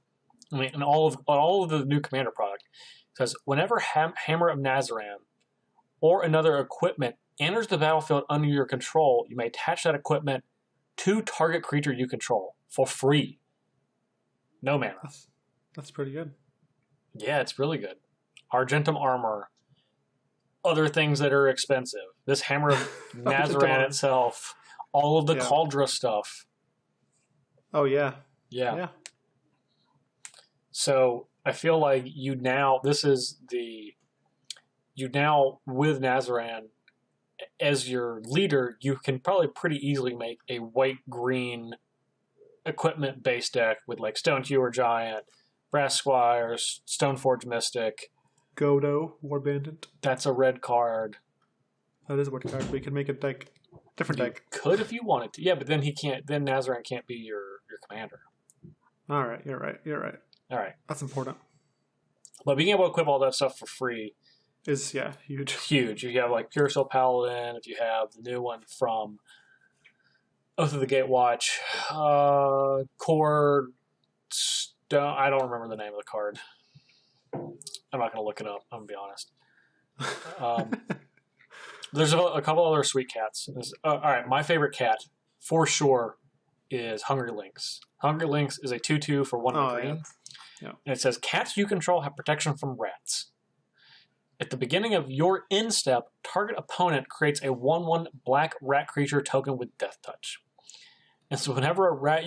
I mean, in all of the new Commander product, says, whenever Hammer of Nazarand or another equipment enters the battlefield under your control, you may attach that equipment to target creature you control for free. No mana. That's pretty good. Yeah, it's really good. Argentum armor. Other things that are expensive. This Hammer of Nazarand itself. All of the Cauldra stuff. Oh, yeah. Yeah. So I feel like you now with Nazarand as your leader, you can probably pretty easily make a white-green equipment-based deck with like Stone Hewer Giant, Brass Squires, Stoneforge Mystic, Godo, War Bandit. That's a red card. That is a red card, but you can make a deck, different You deck. could if you wanted to. Yeah, but then he can't. Then Nazaran can't be your commander. All right, you're right. All right. That's important. But being able to equip all that stuff for free is huge. Huge. You have like Pure Soul Paladin. If you have the new one from Oath of the Gatewatch, Cord Stone. I don't remember the name of the card. I'm not going to look it up. I'm going to be honest. There's a couple other sweet cats. All right, my favorite cat for sure is Hungry Lynx. Hungry Lynx is a 2/2 for 1 green. Yeah. And it says cats you control have protection from rats. At the beginning of your end step, target opponent creates a 1/1 black rat creature token with Death Touch. And so whenever a rat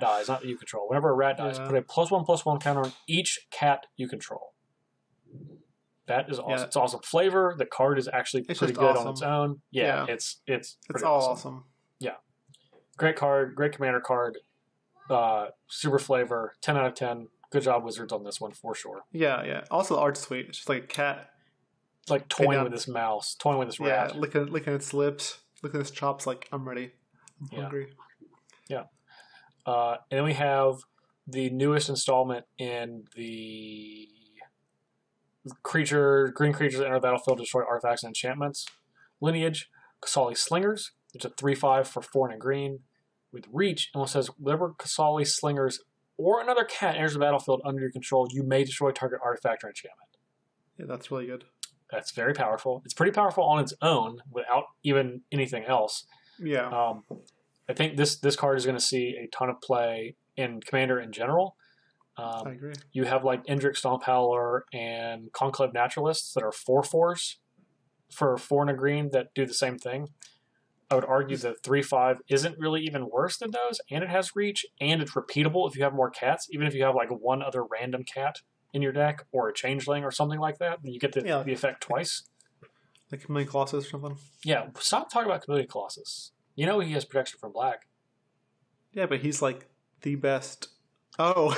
dies, not that you control, whenever a rat dies, put a +1/+1 counter on each cat you control. That is awesome. Yeah. It's awesome flavor. The card is actually pretty good on its own. Yeah. It's all awesome. Yeah. Great card, great commander card. Super flavor, 10 out of 10. Good job, Wizards, on this one for sure. Yeah. Also, the art's sweet. It's just like a cat. It's like toying with this mouse, toying with this rat. Yeah, licking its lips, licking its chops like, I'm ready. I'm hungry. Yeah. And then we have the newest installment in the green creatures that enter the battlefield to destroy artifacts and enchantments lineage. Kasali Slingers. It's a 3/5 for 4 and a green with reach, and it says whenever Kasali Slingers or another cat enters the battlefield under your control, you may destroy target artifact or enchantment. Yeah, that's really good. That's very powerful. It's pretty powerful on its own without even anything else. Yeah. I think this card is going to see a ton of play in Commander in general. I agree. You have like Indrik Stomphowler and Conclave Naturalists that are 4/4s for 4 and a green that do the same thing. I would argue that 3/5 isn't really even worse than those, and it has reach, and it's repeatable if you have more cats. Even if you have like one other random cat in your deck, or a changeling or something like that, you get the effect twice. Like Chameleon Colossus or something? Yeah, stop talking about Chameleon Colossus. You know he has protection from black. Yeah, but he's like the best. Oh.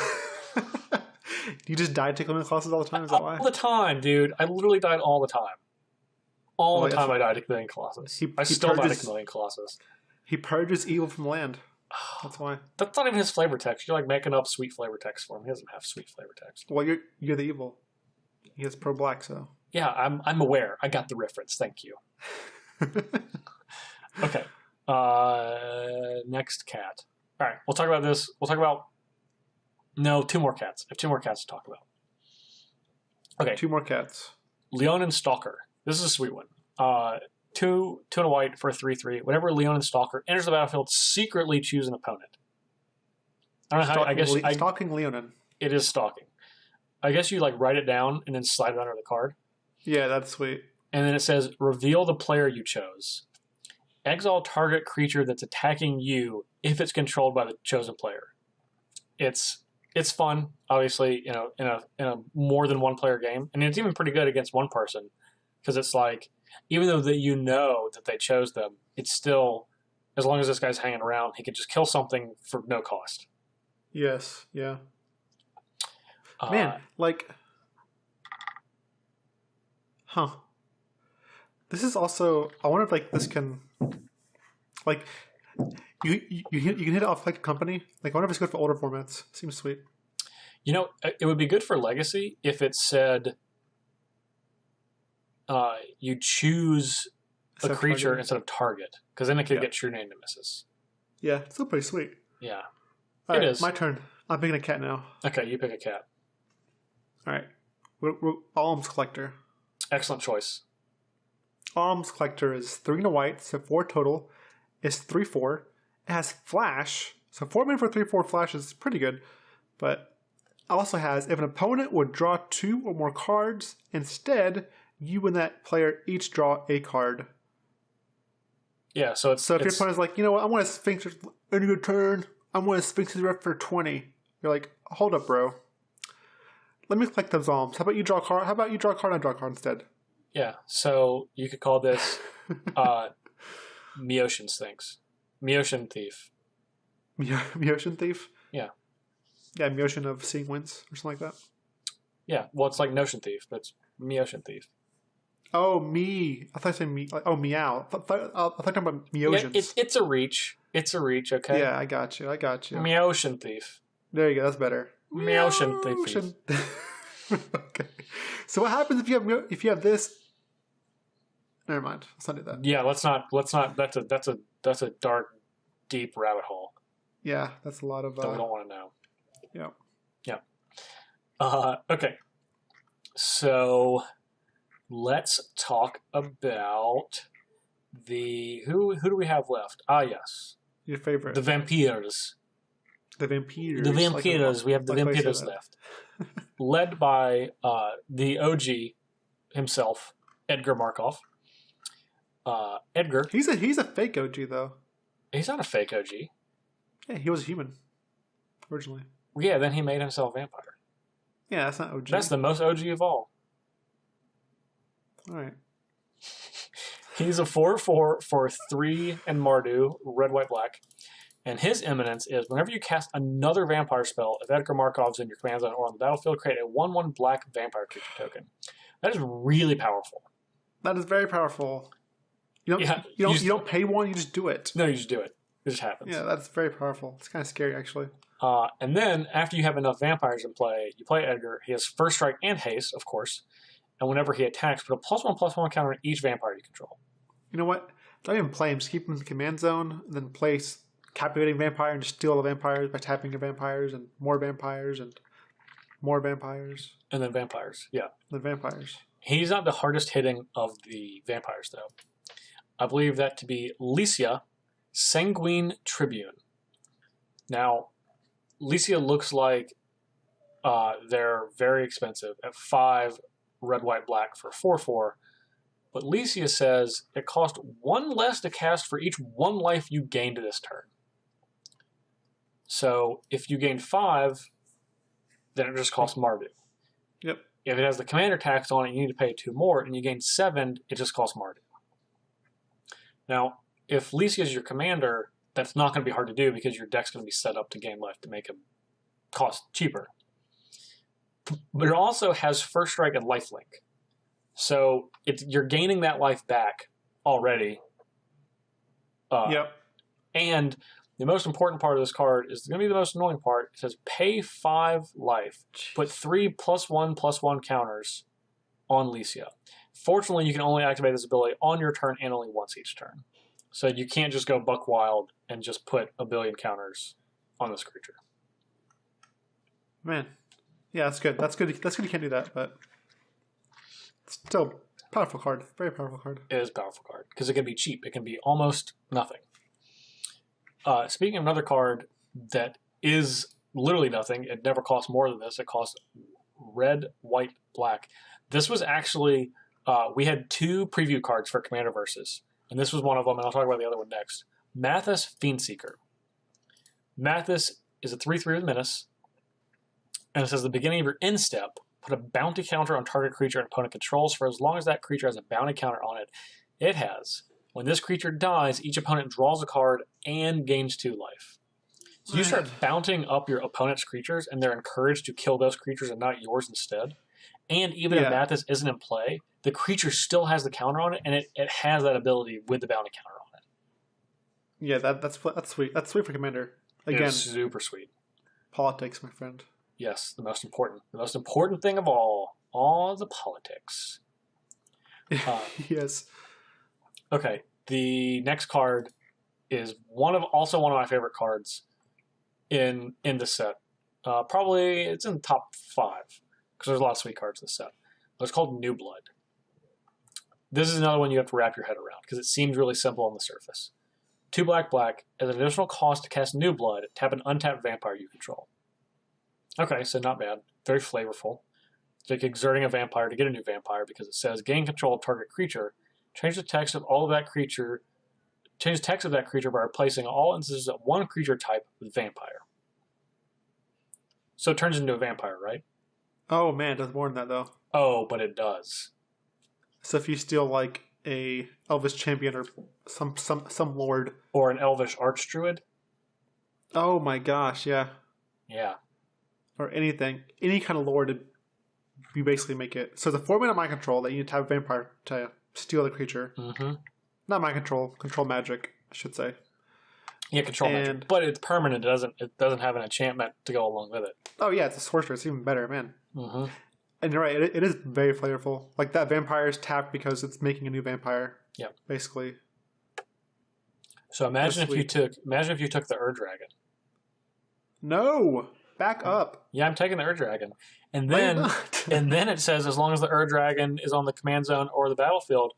You just died to Chameleon Colossus all the time? Is that why? All the time, dude. I literally died all the time. All the time I died to Chameleon Colossus. I still died to Chameleon Colossus. He purges evil from the land. That's why. That's not even his flavor text. You're like making up sweet flavor text for him. He doesn't have sweet flavor text. Well, you're the evil. He has pro-black, so. Yeah, I'm aware. I got the reference. Thank you. Okay. Next cat. All right, we'll talk about this. We'll talk about... No, 2 more cats. I have 2 more cats to talk about. Okay. 2 more cats. Leonin Stalker. This is a sweet one. 2 and a white for a 3/3. Whenever Leonin Stalker enters the battlefield, secretly choose an opponent. I don't know how. I guess stalking Leonin. It is stalking. I guess you like write it down and then slide it under the card. Yeah, that's sweet. And then it says, reveal the player you chose. Exile target creature that's attacking you if it's controlled by the chosen player. It's fun, obviously, in a more than one player game, and it's even pretty good against one person because it's like, even though that you know that they chose them, it's still, as long as this guy's hanging around, he can just kill something for no cost. Yes, yeah. Man, like, this is also. I wonder if like this can, like, you can hit it off like a company. Like, I wonder if it's good for older formats. Seems sweet. You know, it would be good for Legacy if it said you choose a creature instead of target, because then it could get true name nemesis. Yeah, it's still pretty sweet. Yeah, it is. My turn. I'm picking a cat now. Okay, you pick a cat. All right. We're Alms Collector. Excellent choice. Alms Collector is 3 and a white, so 4 total. It's 3/4. It has flash, so 4 mana for 3/4 flash is pretty good. But it also has, if an opponent would draw 2 or more cards, instead, you and that player each draw a card. Yeah, so if your opponent's like, you know what, I want to Sphinx in your turn. I want to Sphinx rep for 20. You're like, hold up, bro. Let me collect those alms. How about you draw a card? How about you draw a card and I draw a card instead? Yeah, so you could call this Meocean Sphinx. Meocean Thief. Meocean Thief? Yeah. Yeah, Meocean of Seeing Winds or something like that. Yeah, well, it's like Notion Thief, but it's Me Ocean Thief. Oh, me. I thought you said me. Oh, meow. I thought you were talking about Yeah, Meosions. it's a reach. It's a reach, okay? Yeah, I got you. Me Ocean Thief. There you go. That's better. Me Ocean Thief. Meocean. Okay. So what happens if you have this? Never mind. Let's not do that. Yeah, let's not. That's a dark, deep rabbit hole Yeah, that's a lot of. that we don't want to know. Yeah. Yeah. Okay. So let's talk about who do we have left? Ah, yes, Your favorite. the vampires. The vampires. The vampires. We have the vampires left, led by the OG himself, Edgar Markov. Edgar. He's a fake OG though. He's not a fake OG. Yeah, he was a human originally. Yeah, then he made himself a vampire. Yeah, that's not OG. That's the most OG of all. All right. He's a 4/4 for 3 and Mardu, red, white, black. And his eminence is whenever you cast another vampire spell, if Edgar Markov's in your command zone or on the battlefield, create a 1/1 black vampire creature token. That is really powerful. That is very powerful. You don't pay one, you just do it. No, you just do it. It just happens. Yeah, that's very powerful. It's kind of scary, actually. And then, after you have enough vampires in play, you play Edgar. He has first strike and haste, of course. And whenever he attacks, put a +1/+1 counter on each vampire you control. You know what? Don't even play him. Just keep him in the command zone, and then place Captivating Vampire and just steal all the vampires by tapping your vampires and more vampires and more vampires. And then vampires, yeah. The vampires. He's not the hardest hitting of the vampires, though. I believe that to be Lycia, Sanguine Tribune. Now, Lycia looks like they're very expensive at 5 red, white, black for 4/4. But Lycia says it costs 1 less to cast for each 1 life you gained this turn. So if you gain 5, then it just costs Mardu. Yep. If it has the commander tax on it, you need to pay 2 more, and you gain 7, it just costs Mardu. Now, if Lycia is your commander, that's not going to be hard to do because your deck's going to be set up to gain life to make him cost cheaper. But it also has first strike and lifelink. So you're gaining that life back already. Yep. And the most important part of this card is going to be the most annoying part. It says pay 5 life, put 3 +1/+1 counters on Lycia. Fortunately, you can only activate this ability on your turn and only once each turn. So you can't just go buck wild and just put a billion counters on this creature. Man. Yeah, that's good. That's good. That's good you can't do that, but it's still powerful card. Very powerful card. It is a powerful card because it can be cheap. It can be almost nothing. Speaking of another card that is literally nothing, it never costs more than this. It costs red, white, black. This was actually, we had 2 preview cards for Commander Versus, and this was one of them, and I'll talk about the other one next. Mathis Fiendseeker. Mathis is a 3/3 with Menace, and it says at the beginning of your end step, put a bounty counter on target creature an opponent controls for as long as that creature has a bounty counter on it. It has. When this creature dies, each opponent draws a card and gains 2 life. So you start bounting up your opponent's creatures, and they're encouraged to kill those creatures and not yours instead. And even if Mathis isn't in play, the creature still has the counter on it, and it has that ability with the bounty counter on it. Yeah, that's sweet. That's sweet for Commander. Again, it's super sweet. Politics, my friend. Yes, the most important thing of all the politics. Yes. Okay, the next card is also one of my favorite cards in the set. Probably it's in the top 5 because there's a lot of sweet cards in the set. But it's called New Blood. This is another one you have to wrap your head around because it seems really simple on the surface. 2 black, black. As an additional cost to cast New Blood, tap an untapped vampire you control. Okay, so not bad. Very flavorful. It's like exerting a vampire to get a new vampire because it says gain control of target creature. Change the text of that creature by replacing all instances of one creature type with vampire. So it turns into a vampire, right? Oh man, it does more than that though. Oh, but it does. So if you steal like a Elvish champion or some lord. Or an Elvish archdruid. Oh my gosh, yeah. Yeah. Or anything. Any kind of lord you basically make it. So the 4-mana mind control that you need to have a vampire to steal the creature. Mm-hmm. Not mind control, control magic, I should say. Yeah, control magic. But it's permanent. It doesn't have an enchantment to go along with it. Oh yeah, it's a sorcerer. It's even better, man. Mm-hmm. And you're right. It is very flavorful. Like that vampire is tapped because it's making a new vampire. Yeah. Basically. So imagine if you took the Ur-Dragon. No, back up. Yeah, I'm taking the Ur-Dragon, and then it says as long as the Ur-Dragon is on the command zone or the battlefield,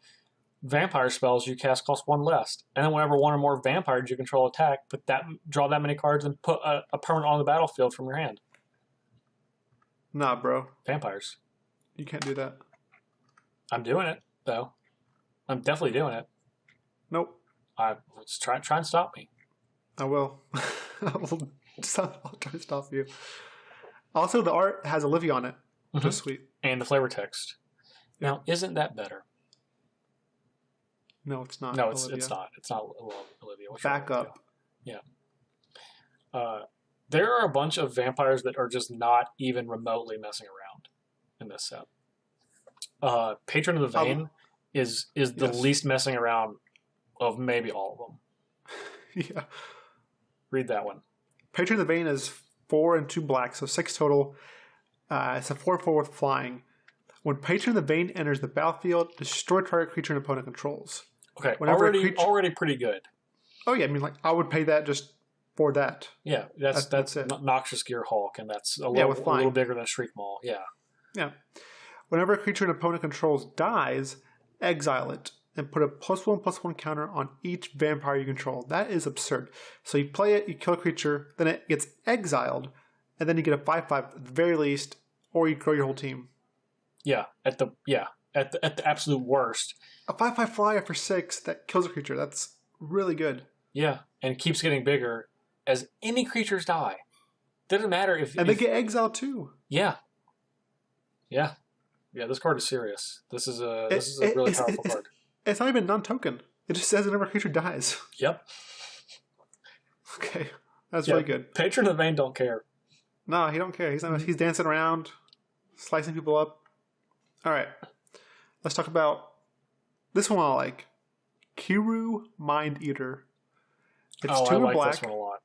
vampire spells you cast cost 1 less. And then whenever one or more vampires you control attack, draw that many cards and put a permanent on the battlefield from your hand. Nah, bro. Vampires. You can't do that. I'm doing it though. I'm definitely doing it. Nope. Let's try and stop me. I will. I'll try to stop you. Also, the art has Olivia on it, which is sweet. And the flavor text. Now, isn't that better? No, it's not. No, it's not. It's not Olivia. Back up. Yeah. There are a bunch of vampires that are just not even remotely messing around in this set. Patron of the Vein is the least messing around of maybe all of them. Yeah. Read that one. Patron of the Vein is 4 and 2 black, so 6 total. It's a 4/4 with flying. When Patron of the Vein enters the battlefield, destroy target creature an opponent controls. Okay, already pretty good. Oh yeah, I mean, like I would pay that just for that. Yeah, that's it. Noxious Gear Hulk, and that's a little bigger than Shriek Maul. Yeah. Yeah. Whenever a creature an opponent controls dies, exile it and put a +1/+1 counter on each vampire you control. That is absurd. So you play it, you kill a creature, then it gets exiled, and then you get a 5/5 at the very least, or you grow your whole team. Yeah, at the absolute worst. A 5/5 flyer for 6 that kills a creature. That's really good. Yeah, and it keeps getting bigger as any creatures die. Doesn't matter if they get exiled too. Yeah. Yeah. Yeah, this card is serious. This is a really powerful card. It's not even non-token. It just says whenever a creature dies. Yep. Okay. That's really good. Patron of the Vein don't care. No, he don't care. He's dancing around, slicing people up. All right. Let's talk about this one I like. Kiru Mind Eater. It's 2 in black. This one a lot.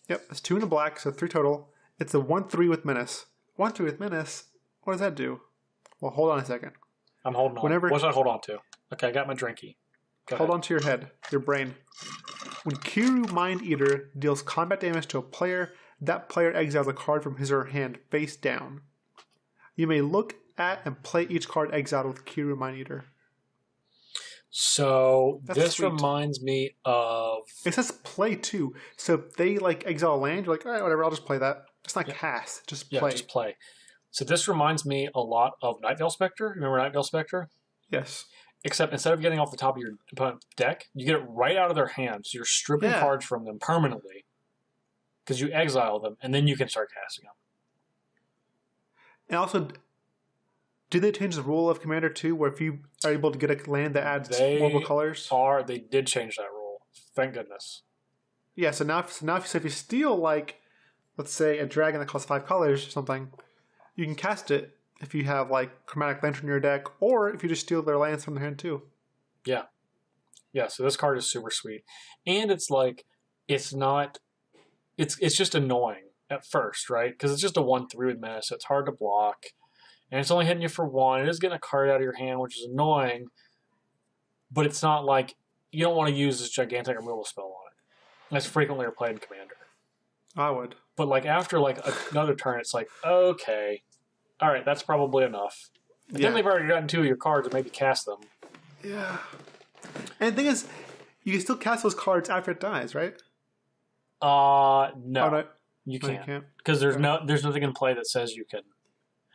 Yep, it's 2 in a black, so 3 total. It's a 1/3 with menace. 1/3 with menace? What does that do? Well, hold on a second. I'm holding on. What should I hold on to? Okay, I got my drinky. Hold on to your head, your brain. When Kiru Mind Eater deals combat damage to a player, that player exiles a card from his or her hand face down. You may look at and play each card exiled with Kiru Mind Eater. So this reminds me of... It says play too. So if they exile a land, you're like, all right, whatever, I'll just play that. It's not cast, just play. Yeah, just play. So this reminds me a lot of Nightveil Spectre. Remember Nightveil Spectre? Yes. Except instead of getting off the top of your opponent's deck, you get it right out of their hands. So you're stripping cards from them permanently because you exile them, and then you can start casting them. And also, did they change the rule of Commander 2 where if you are able to get a land that adds multiple colors? They did change that rule. Thank goodness. Yeah, so now if you steal, let's say, a dragon that costs 5 colors or something, you can cast it if you have, Chromatic Lantern in your deck, or if you just steal their lands from their hand, too. Yeah. Yeah, so this card is super sweet. And it's it's just annoying at first, right? Because it's just a 1/3 with menace, so it's hard to block. And it's only hitting you for 1. It is getting a card out of your hand, which is annoying. But it's not like you don't want to use this gigantic removal spell on it. That's frequently played in Commander. I would. But after another turn, it's okay. All right, that's probably enough. And then they've already gotten 2 of your cards and maybe cast them. Yeah. And the thing is, you can still cast those cards after it dies, right? No. Oh, no. You No, can't. you can't. Because there's nothing in play that says you can.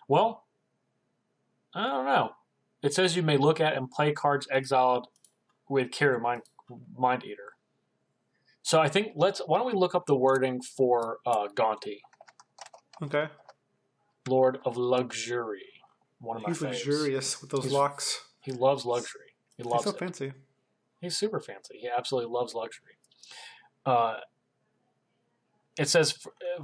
Well, I don't know. It says you may look at and play cards exiled with Kiru Mind Eater. So I think why don't we look up the wording for Gaunty. Okay. Lord of Luxury. One of my faves. He's luxurious with those locks. He loves luxury. He loves He's so fancy. He's super fancy. He absolutely loves luxury. it says,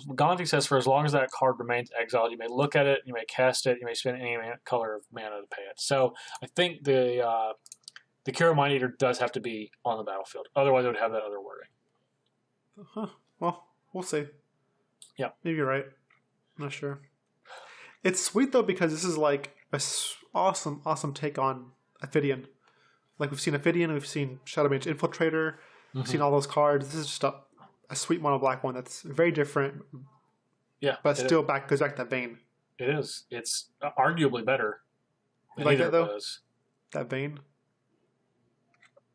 Galanti says, for as long as that card remains exiled, you may look at it, you may cast it, you may spend any color of mana to pay it. So I think the Kira Mind Eater does have to be on the battlefield. Otherwise, it would have that other wording. Huh. Well, we'll see. Yeah. Maybe you're right. I'm not sure. It's sweet, though, because this is like a awesome take on Ophidian. Like, we've seen Ophidian, we've seen Shadow Mage Infiltrator, we've seen all those cards. This is just a sweet mono black one that's very different. Yeah. But still goes back to that vein. It is. It's arguably better. You like that, though? That vein?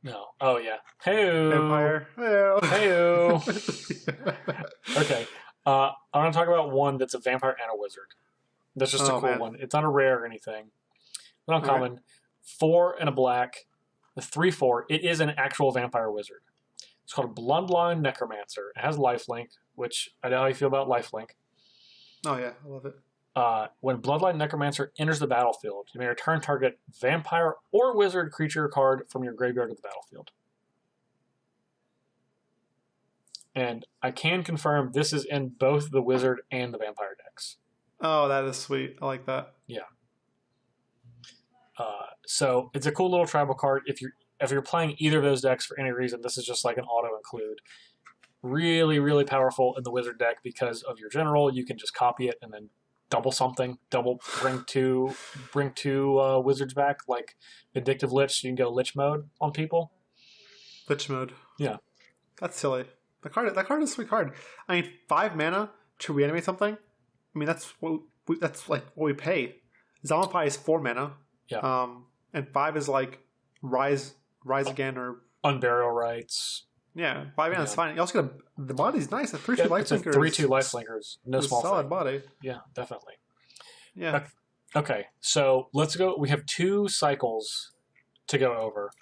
No. Oh, yeah. Hey-o. Vampire. Hey-o. Hey-o. Okay. I'm going to talk about one that's a vampire and a wizard. That's just a cool one. It's not a rare or anything. But uncommon. Right. 4 and a black. The 3/4. It is an actual vampire wizard. It's called a Bloodline Necromancer. It has lifelink, which I know how you feel about lifelink. Oh, yeah. I love it. When Bloodline Necromancer enters the battlefield, you may return target vampire or wizard creature card from your graveyard to the battlefield. And I can confirm this is in both the wizard and the vampire decks. Oh, that is sweet. I like that. Yeah. So it's a cool little tribal card. If you're playing either of those decks for any reason, this is just like an auto include. Really, really powerful in the wizard deck because of your general. You can just copy it and then double something. Bring two wizards back, like Vindictive Lich. You can go Lich mode on people. Lich mode. Yeah. That's silly. That card is a sweet card. I mean, 5 mana to reanimate something. I mean, that's like what we pay. Zombify is 4 mana. Yeah. And 5 is like rise again or Unburial Rites. Yeah, 5 mana is fine. You also get the body's nice. A 3/2 lifelinker. 3/2 lifelinkers. No small solid thing. body. Yeah, definitely. Yeah. Okay, so let's go. We have 2 cycles to go over.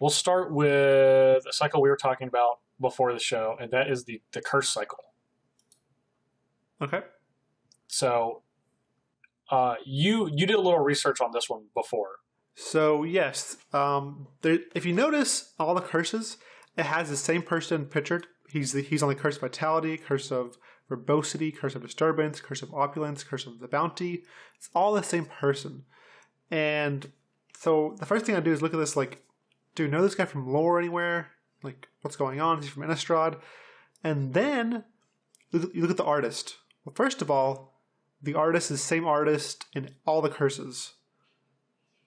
We'll start with a cycle we were talking about before the show, and that is the curse cycle. Okay. So you did a little research on this one before. So yes, if you notice all the curses, it has the same person pictured. He's on the Curse of Vitality, Curse of Verbosity, Curse of Disturbance, Curse of Opulence, Curse of the Bounty. It's all the same person. And so the first thing I do is look at this like, do you know this guy from lore anywhere? Like, what's going on? Is he from Innistrad? And then you look at the artist. Well, first of all, the artist is the same artist in all the curses.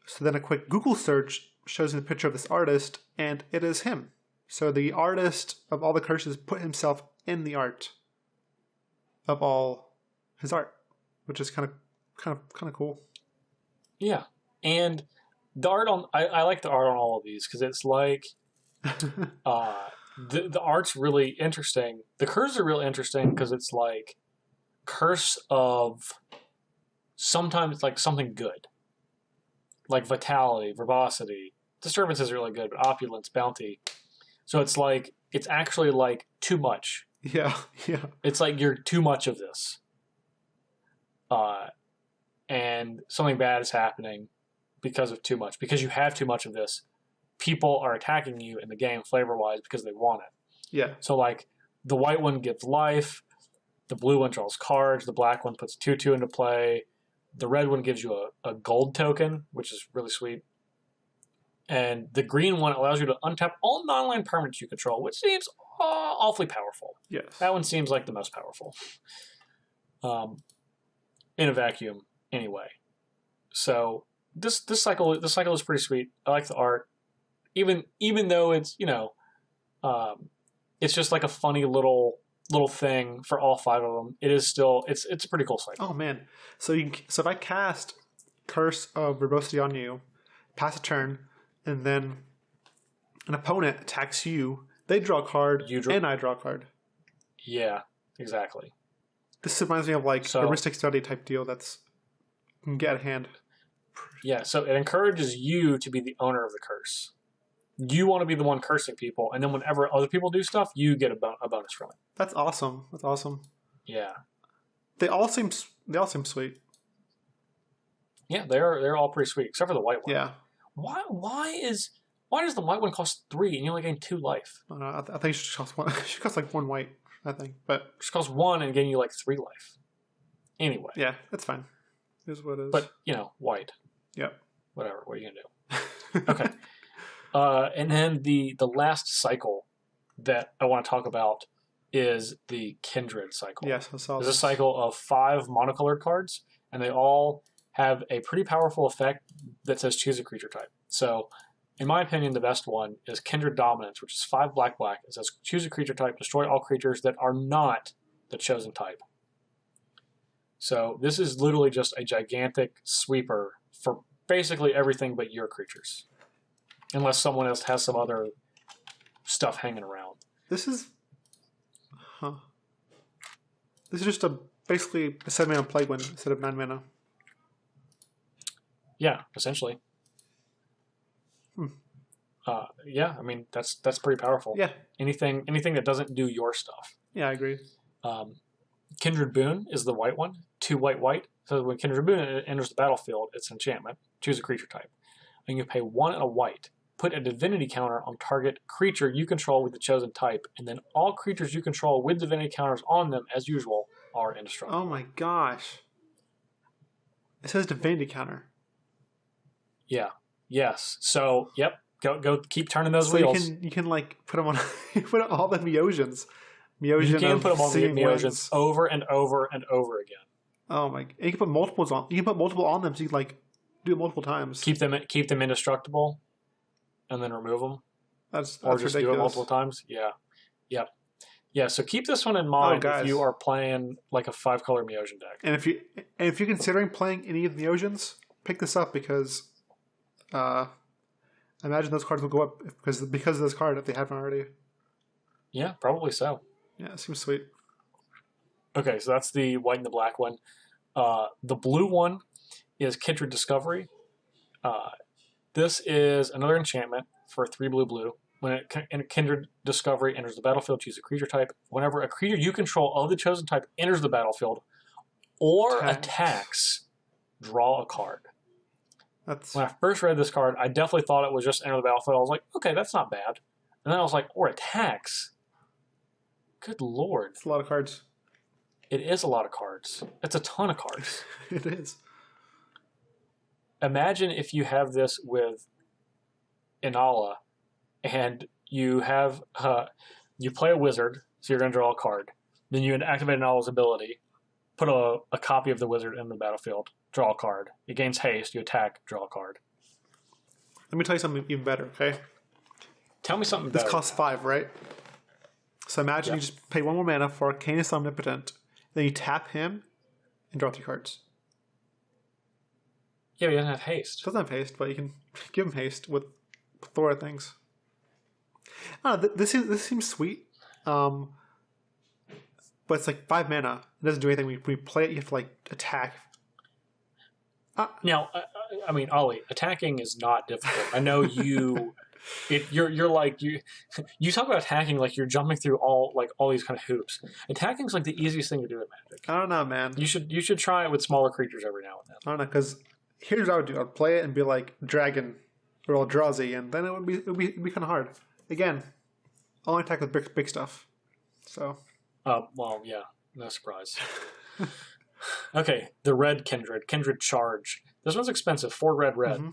So then a quick Google search shows me the picture of this artist, and it is him. So the artist of all the curses put himself in the art of all his art, which is kind of cool. Yeah, and the art on I like the art on all of these because it's like the art's really interesting. The curses are real interesting because it's like curse of sometimes it's like something good. Like Vitality, Verbosity. Disturbance is really good, but Opulence, Bounty. So it's like, it's actually like too much. Yeah. It's like you're too much of this. And something bad is happening because of too much. Because you have too much of this, people are attacking you in the game flavor-wise because they want it. Yeah. So like, the white one gives life, the blue one draws cards, the black one puts 2/2 into play, the red one gives you a gold token, which is really sweet. And the green one allows you to untap all non-land permanents you control, which seems awfully powerful. Yes. That one seems like the most powerful. In a vacuum, anyway. So this cycle is pretty sweet. I like the art. Even though it's, it's just like a funny little thing for all 5 of them. It is still it's a pretty cool cycle. Oh man! So if I cast Curse of Verbosity on you, pass a turn, and then an opponent attacks you, they draw a card, and I draw a card. Yeah, exactly. This reminds me of like a heuristic study type deal that's can get at hand. Yeah, so it encourages you to be the owner of the curse. You want to be the one cursing people, and then whenever other people do stuff, you get a bonus from it. That's awesome. Yeah. They all seem sweet. Yeah, they're all pretty sweet, except for the white one. Yeah. Why does the white one cost 3 and you only gain 2 life? I think it should cost 1. It should cost like 1 white. I think. But Just costs 1 and getting you like 3 life. Anyway. yeah, that's fine. It is what it is. But, white. Yep. Whatever. What are you going to do? Okay. And then the last cycle that I want to talk about is the Kindred cycle. Yes, I saw There's this. a cycle of 5 monocolored cards, and they all have a pretty powerful effect that says choose a creature type. So, in my opinion, the best one is Kindred Dominance, which is 5 black. It says choose a creature type, destroy all creatures that are not the chosen type. So this is literally just a gigantic sweeper for basically everything but your creatures. Unless someone else has some other stuff hanging around. This is... Huh. This is just basically a 7-mana Plague Wind instead of 9 mana. Yeah, essentially. Yeah, I mean, that's pretty powerful. Yeah. Anything that doesn't do your stuff. Yeah, I agree. Kindred Boon is the white one. 2 white. So when Kindred Boon enters the battlefield, it's an enchantment. Choose a creature type. And you pay 1 and a white. Put a divinity counter on target creature you control with the chosen type, and then all creatures you control with divinity counters on them, as usual, are indestructible. Oh my gosh. It says divinity counter. Yeah. Yes. So, yep. Go keep turning those so wheels. You can like put them on put all the Meosians. Meosian You can put them on the Seeing Meosians Winds. over and over and over again. Oh my! And you can put multiples on. You can put multiple on them, so you can like do it multiple times. Keep them indestructible, and then remove them, That's or just ridiculous. do it multiple times. Yeah, yep, yeah. So keep this one in mind guys. if you are playing like a 5-color Meosian deck. And if you're considering playing any of the Meosians, pick this up because I imagine those cards will go up because of this card if they haven't already. Yeah, probably so. Yeah, it seems sweet. Okay, so that's the white and the black one. The blue one is Kindred Discovery. This is another enchantment for 3 blue. When Kindred Discovery enters the battlefield, choose a creature type. Whenever a creature you control of the chosen type enters the battlefield or attacks, draw a card. When I first read this card, I definitely thought it was just enter the battlefield. I was like, okay, that's not bad. And then I was like, or attacks. Good lord. It's a lot of cards. It is a lot of cards. It's a ton of cards. It is. Imagine if you have this with Inala, and you have you play a wizard, so you're going to draw a card. Then you activate Inala's ability, put a copy of the wizard in the battlefield, draw a card. It gains haste, you attack, draw a card. Let me tell you something even better, okay? Tell me something This better. costs 5, right? So imagine you just pay 1 more mana for Arcanist Omnipotent, then you tap him and draw 3 cards. Yeah, but he doesn't have haste. Doesn't have haste, but you can give him haste with plethora of things. I don't know, this seems sweet, but it's like 5 mana. It doesn't do anything. When you play it, you have to like attack. Now, I mean, Ollie, attacking is not difficult. I know you. You're like you talk about attacking like you're jumping through all these kind of hoops. Attacking is like the easiest thing to do in Magic. I don't know, man. You should try it with smaller creatures every now and then. I don't know, because here's what I would do. I'd play it and be like Dragon or Eldrazi, and then it would be kind of hard. Again, I'll only attack with big stuff. So. Well, yeah, no surprise. Okay, the red Kindred Charge. This one's expensive, 4 red. Mm-hmm.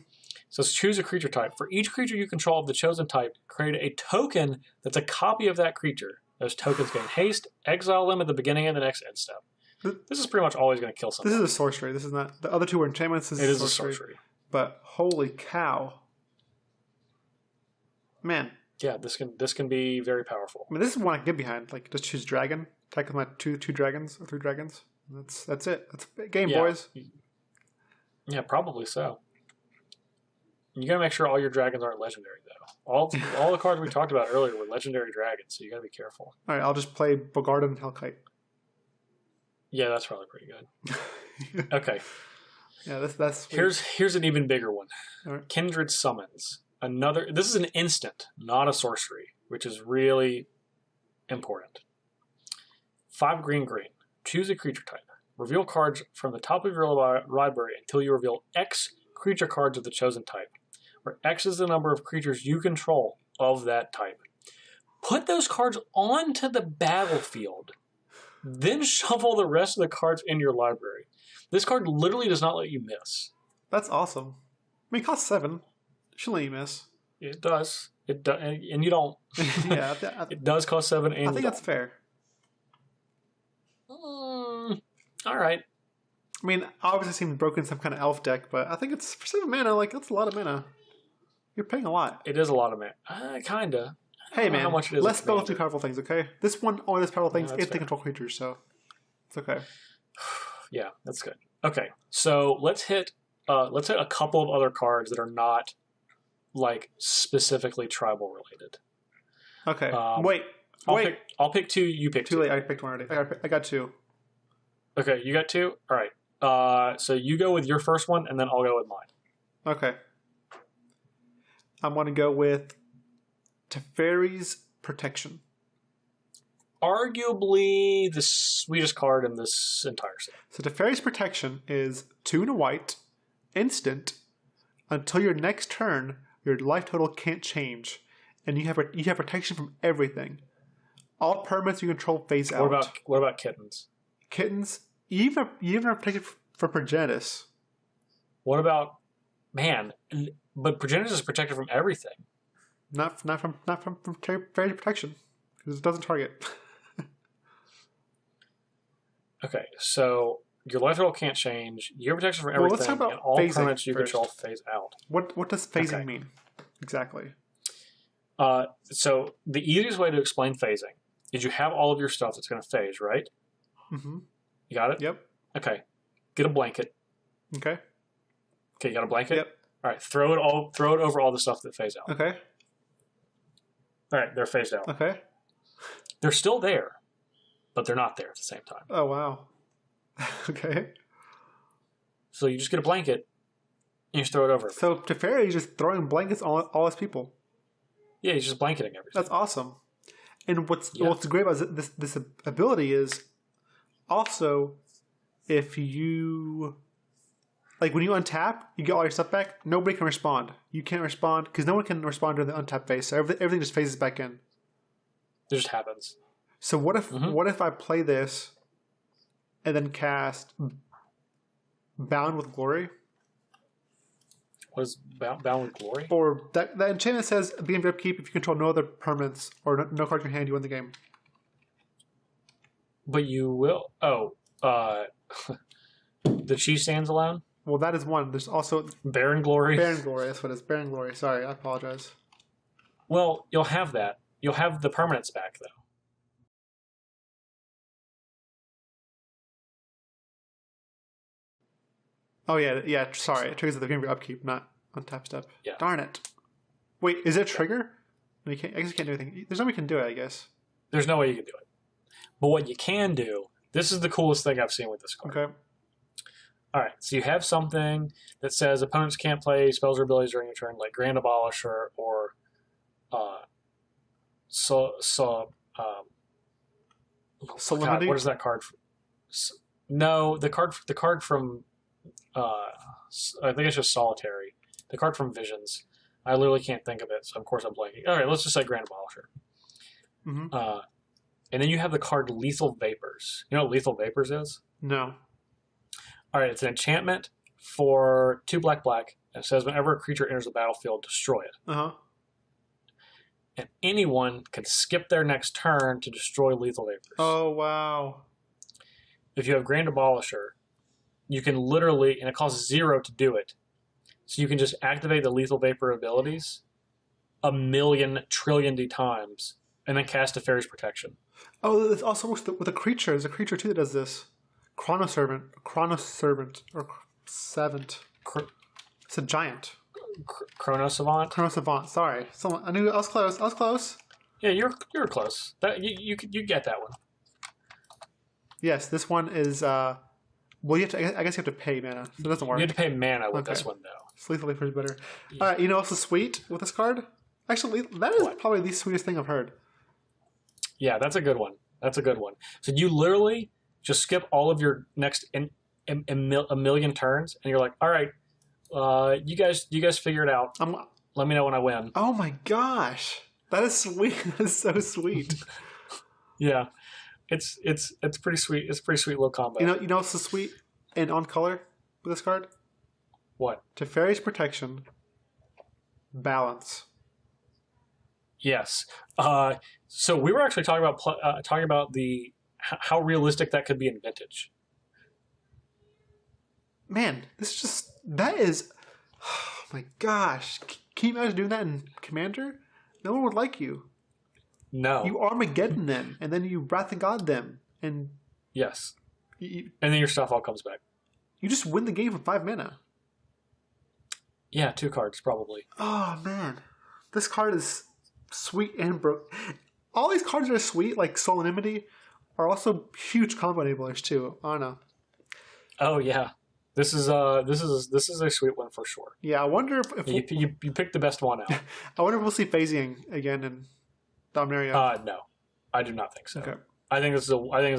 So choose a creature type. For each creature you control of the chosen type, create a token that's a copy of that creature. Those tokens gain haste, exile them at the beginning of the next end step. This is pretty much always going to kill something. This is a sorcery. This is not... The other two were enchantments. It is a sorcery. But holy cow. Man. Yeah, this can be very powerful. I mean, this is one I can get behind. Like, just choose Dragon. Attack with my two dragons or 3 dragons. That's it. That's a game, boys. Yeah, probably so. You gotta make sure all your dragons aren't legendary, though. All the cards we talked about earlier were legendary dragons, so you gotta be careful. All right, I'll just play Bogarden and Hellkite. Yeah, that's probably pretty good. Okay. Yeah, that's here's an even bigger one. Right. Kindred Summons. This is an instant, not a sorcery, which is really important. 5 green. Choose a creature type. Reveal cards from the top of your library until you reveal X creature cards of the chosen type, where X is the number of creatures you control of that type. Put those cards onto the battlefield. Then shuffle the rest of the cards in your library. This card literally does not let you miss. That's awesome. I mean, it costs 7. Shouldn't let you miss. It does. It does, and you don't. Yeah, it does cost 7, and I think that's fair. All right. I mean, obviously, it seems broken some kind of elf deck, but I think it's for 7 mana. Like, that's a lot of mana. You're paying a lot. It is a lot of mana. Kinda. Hey man, how much it is less spells do powerful things. Okay, this one only does powerful things if they control creatures, so it's okay. Yeah, that's good. Okay, so let's hit a couple of other cards that are not like specifically tribal related. Okay, wait. I'll pick 2. You pick 2. Too late. I picked one already. I got 2. Okay, you got 2. All right. So you go with your first one, and then I'll go with mine. Okay. I'm going to go with Teferi's Protection. Arguably the sweetest card in this entire set. So Teferi's Protection is 2 and a white, instant. Until your next turn, your life total can't change, and you have protection from everything. All permanents you control phase out. What about kittens? Kittens, you even have protection for Progenitus. What about But Progenitus is protected from everything. Not from fairy protection, because it doesn't target. Okay, so your life total can't change. You have protection from everything, let's talk about and all permanents you first. control phase out. What does phasing mean exactly? So the easiest way to explain phasing is you have all of your stuff that's going to phase, right? Mm-hmm. You got it? Yep. Okay. Get a blanket. Okay. Okay, you got a blanket? Yep. All right, throw it over all the stuff that phase out. Okay. All right, they're phased out. Okay. They're still there, but they're not there at the same time. Oh, wow. Okay. So you just get a blanket, and you just throw it over. So Teferi is just throwing blankets on all his people. Yeah, he's just blanketing everything. That's awesome. And what's great about this ability is also if you... Like, when you untap, you get all your stuff back, nobody can respond. You can't respond, because no one can respond during the untap phase, so everything just phases back in. It just happens. So what if I play this and then cast Bound with Glory? What is Bound with Glory? Or that enchantment says, at the beginning of your upkeep, if you control no other permanents, or no cards in your hand, you win the game. But you will... the Chi stands alone? Well, that is one. There's also... Baron Glory? Baron Glory, that's what it is. Baron Glory. Sorry, I apologize. Well, you'll have that. You'll have the permanents back, though. Oh, yeah, sorry. It triggers at the beginning of your upkeep, not on tap step. Yeah. Darn it. Wait, is it a trigger? No, I guess you can't do anything. There's no way you can do it, I guess. There's no way you can do it. But what you can do, this is the coolest thing I've seen with this card. Okay. All right, so you have something that says opponents can't play spells or abilities during your turn, like Grand Abolisher or Solemnity? What is that card? No, the card from I think it's just Solitary. The card from Visions. I literally can't think of it, so of course I'm blanking. All right, let's just say Grand Abolisher. Mm-hmm. And then you have the card Lethal Vapors. You know what Lethal Vapors is? No. All right, it's an enchantment for 2 black. And it says whenever a creature enters the battlefield, destroy it. Uh-huh. And anyone can skip their next turn to destroy Lethal Vapors. Oh, wow. If you have Grand Abolisher, you can literally, and it costs 0 to do it, so you can just activate the Lethal Vapor abilities 1,000,000 trillion times and then cast Teferi's Protection. Oh, it also works with a creature. There's a creature, too, that does this. Chronoservant, or Savant. It's a giant. Chronosavant? Sorry. I knew I was close. Yeah, you're close. You get that one. Yes, this one is... well, I guess you have to pay mana, so it doesn't work. You have to pay mana with this one, though. It's Lethal Vapor is better. Yeah. All right, you know what's sweet with this card? Actually, that is probably the sweetest thing I've heard. Yeah, that's a good one. So you literally just skip all of your next a million turns, and you're like, all right, you guys figure it out. Let me know when I win. Oh my gosh. That is sweet. That is so sweet. Yeah, it's pretty sweet. It's a pretty sweet little combo. You know what's so sweet and on color with this card? What? Teferi's Protection. Balance. Yes. So we were actually talking about the how realistic that could be in Vintage. Man, that is. Oh my gosh! Can you imagine doing that in Commander? No one would like you. No. You Armageddon them, and then you Wrath of God them, and yes, and then your stuff all comes back. You just win the game for 5 mana. Yeah, 2 cards probably. Oh man, this card is sweet and broke. All these cards are sweet, like Solemnity, are also huge combo enablers too. I don't know. Oh yeah, this is a sweet one for sure. Yeah, I wonder if you picked the best one out. I wonder if we'll see phasing again in Dominaria. No, I do not think so. Okay. I think it's a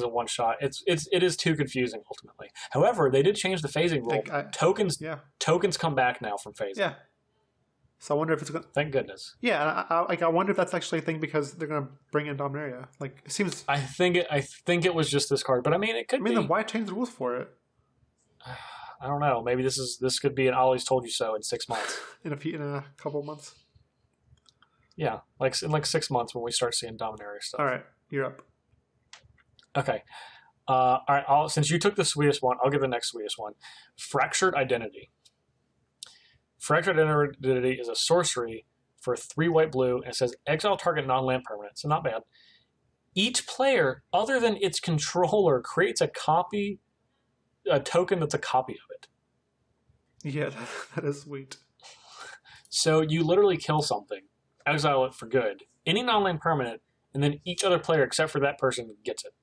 one shot. It is too confusing ultimately. However, they did change the phasing rule. Tokens come back now from phasing. Yeah. So I wonder if it's going. Thank goodness. Yeah, I wonder if that's actually a thing because they're going to bring in Dominaria. Like it seems. I think it was just this card, but I mean it could. Then why change the rules for it? I don't know. Maybe this could be an Ollie's told you so in 6 months. in a couple of months. Yeah, in 6 months when we start seeing Dominaria stuff. All right, you're up. Okay. All right. Since you took the sweetest one, I'll give the next sweetest one. Fractured Identity. Fractured Identity is a sorcery for 3 white blue, and it says exile target non-land permanent, so not bad. Each player, other than its controller, creates a token that's a copy of it. Yeah, that is sweet. So you literally kill something, exile it for good, any non-land permanent, and then each other player except for that person gets it.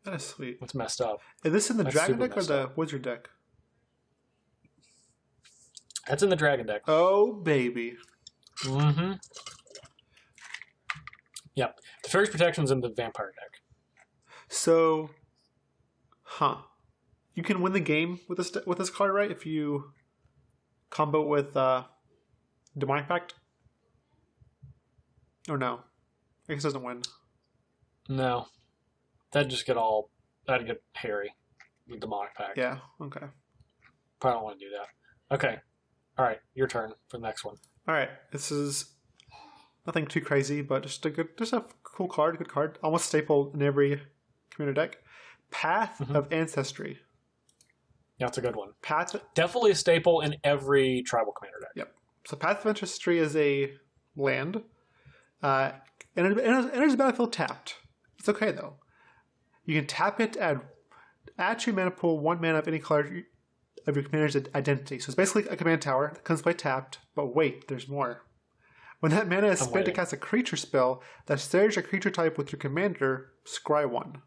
That is sweet. It's messed up. Is this in the Dragon deck or the Wizard deck? That's in the Dragon deck. Oh, baby. Mm-hmm. Yep. The Fairy's Protection's in the Vampire deck. So, you can win the game with this card, right? If you combo with Demonic Pact? Or no? I guess it doesn't win. No. That'd get hairy with Demonic Pact. Yeah, okay. Probably don't want to do that. Okay. All right, your turn for the next one. All right, this is nothing too crazy, but just a cool card, good card. Almost staple in every commander deck. Path of Ancestry. Yeah, it's a good one. Definitely a staple in every tribal commander deck. Yep. So Path of Ancestry is a land, and it enters the battlefield tapped. It's okay though. You can tap it, add to your mana pool 1 mana of any color of your commander's identity. So it's basically a command tower that comes by tapped, but wait, there's more. When that mana is spent to cast a creature spell that shares a creature type with your commander, scry 1.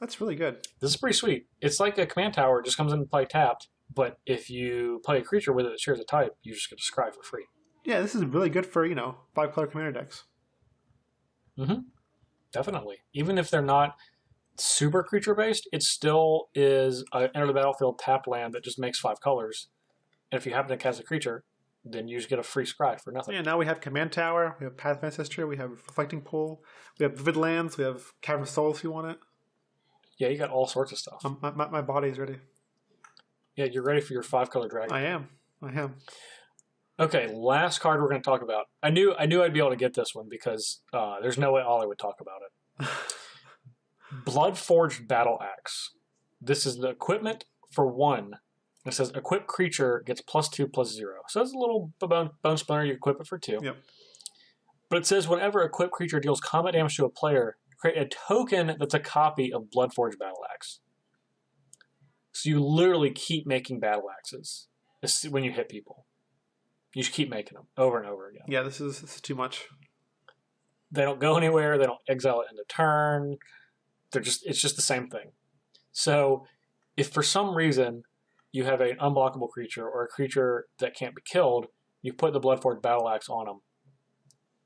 That's really good. This is pretty sweet. It's like a command tower, it just comes into play tapped, but if you play a creature with it that shares a type, you just get to scry for free. Yeah, this is really good for, 5-color commander decks. Mm-hmm. Definitely. Even if they're not super creature based, it still is an enter the battlefield tapped land that just makes 5 colors. And if you happen to cast a creature, then you just get a free scry for nothing. Yeah, now we have Command Tower, we have Path of Ancestry, we have Reflecting Pool, we have Vivid Lands, we have Cavern of Souls if you want it. Yeah, you got all sorts of stuff. My body's ready. Yeah, you're ready for your 5-color dragon. I am. Okay, last card we're going to talk about. I knew I'd be able to get this one because there's no way Ollie would talk about it. Bloodforged Battle Axe. This is the equipment for 1. It says equip creature gets +2/+0. So that's a little bone splinter. You equip it for 2. Yep. But it says whenever equip creature deals combat damage to a player, create a token that's a copy of Bloodforged Battle Axe. So you literally keep making battle axes when you hit people. You just keep making them over and over again. Yeah, this is too much. They don't go anywhere. They don't exile it into turn. It's just the same thing. So if for some reason you have an unblockable creature or a creature that can't be killed, you put the Bloodforged Battle Axe on them.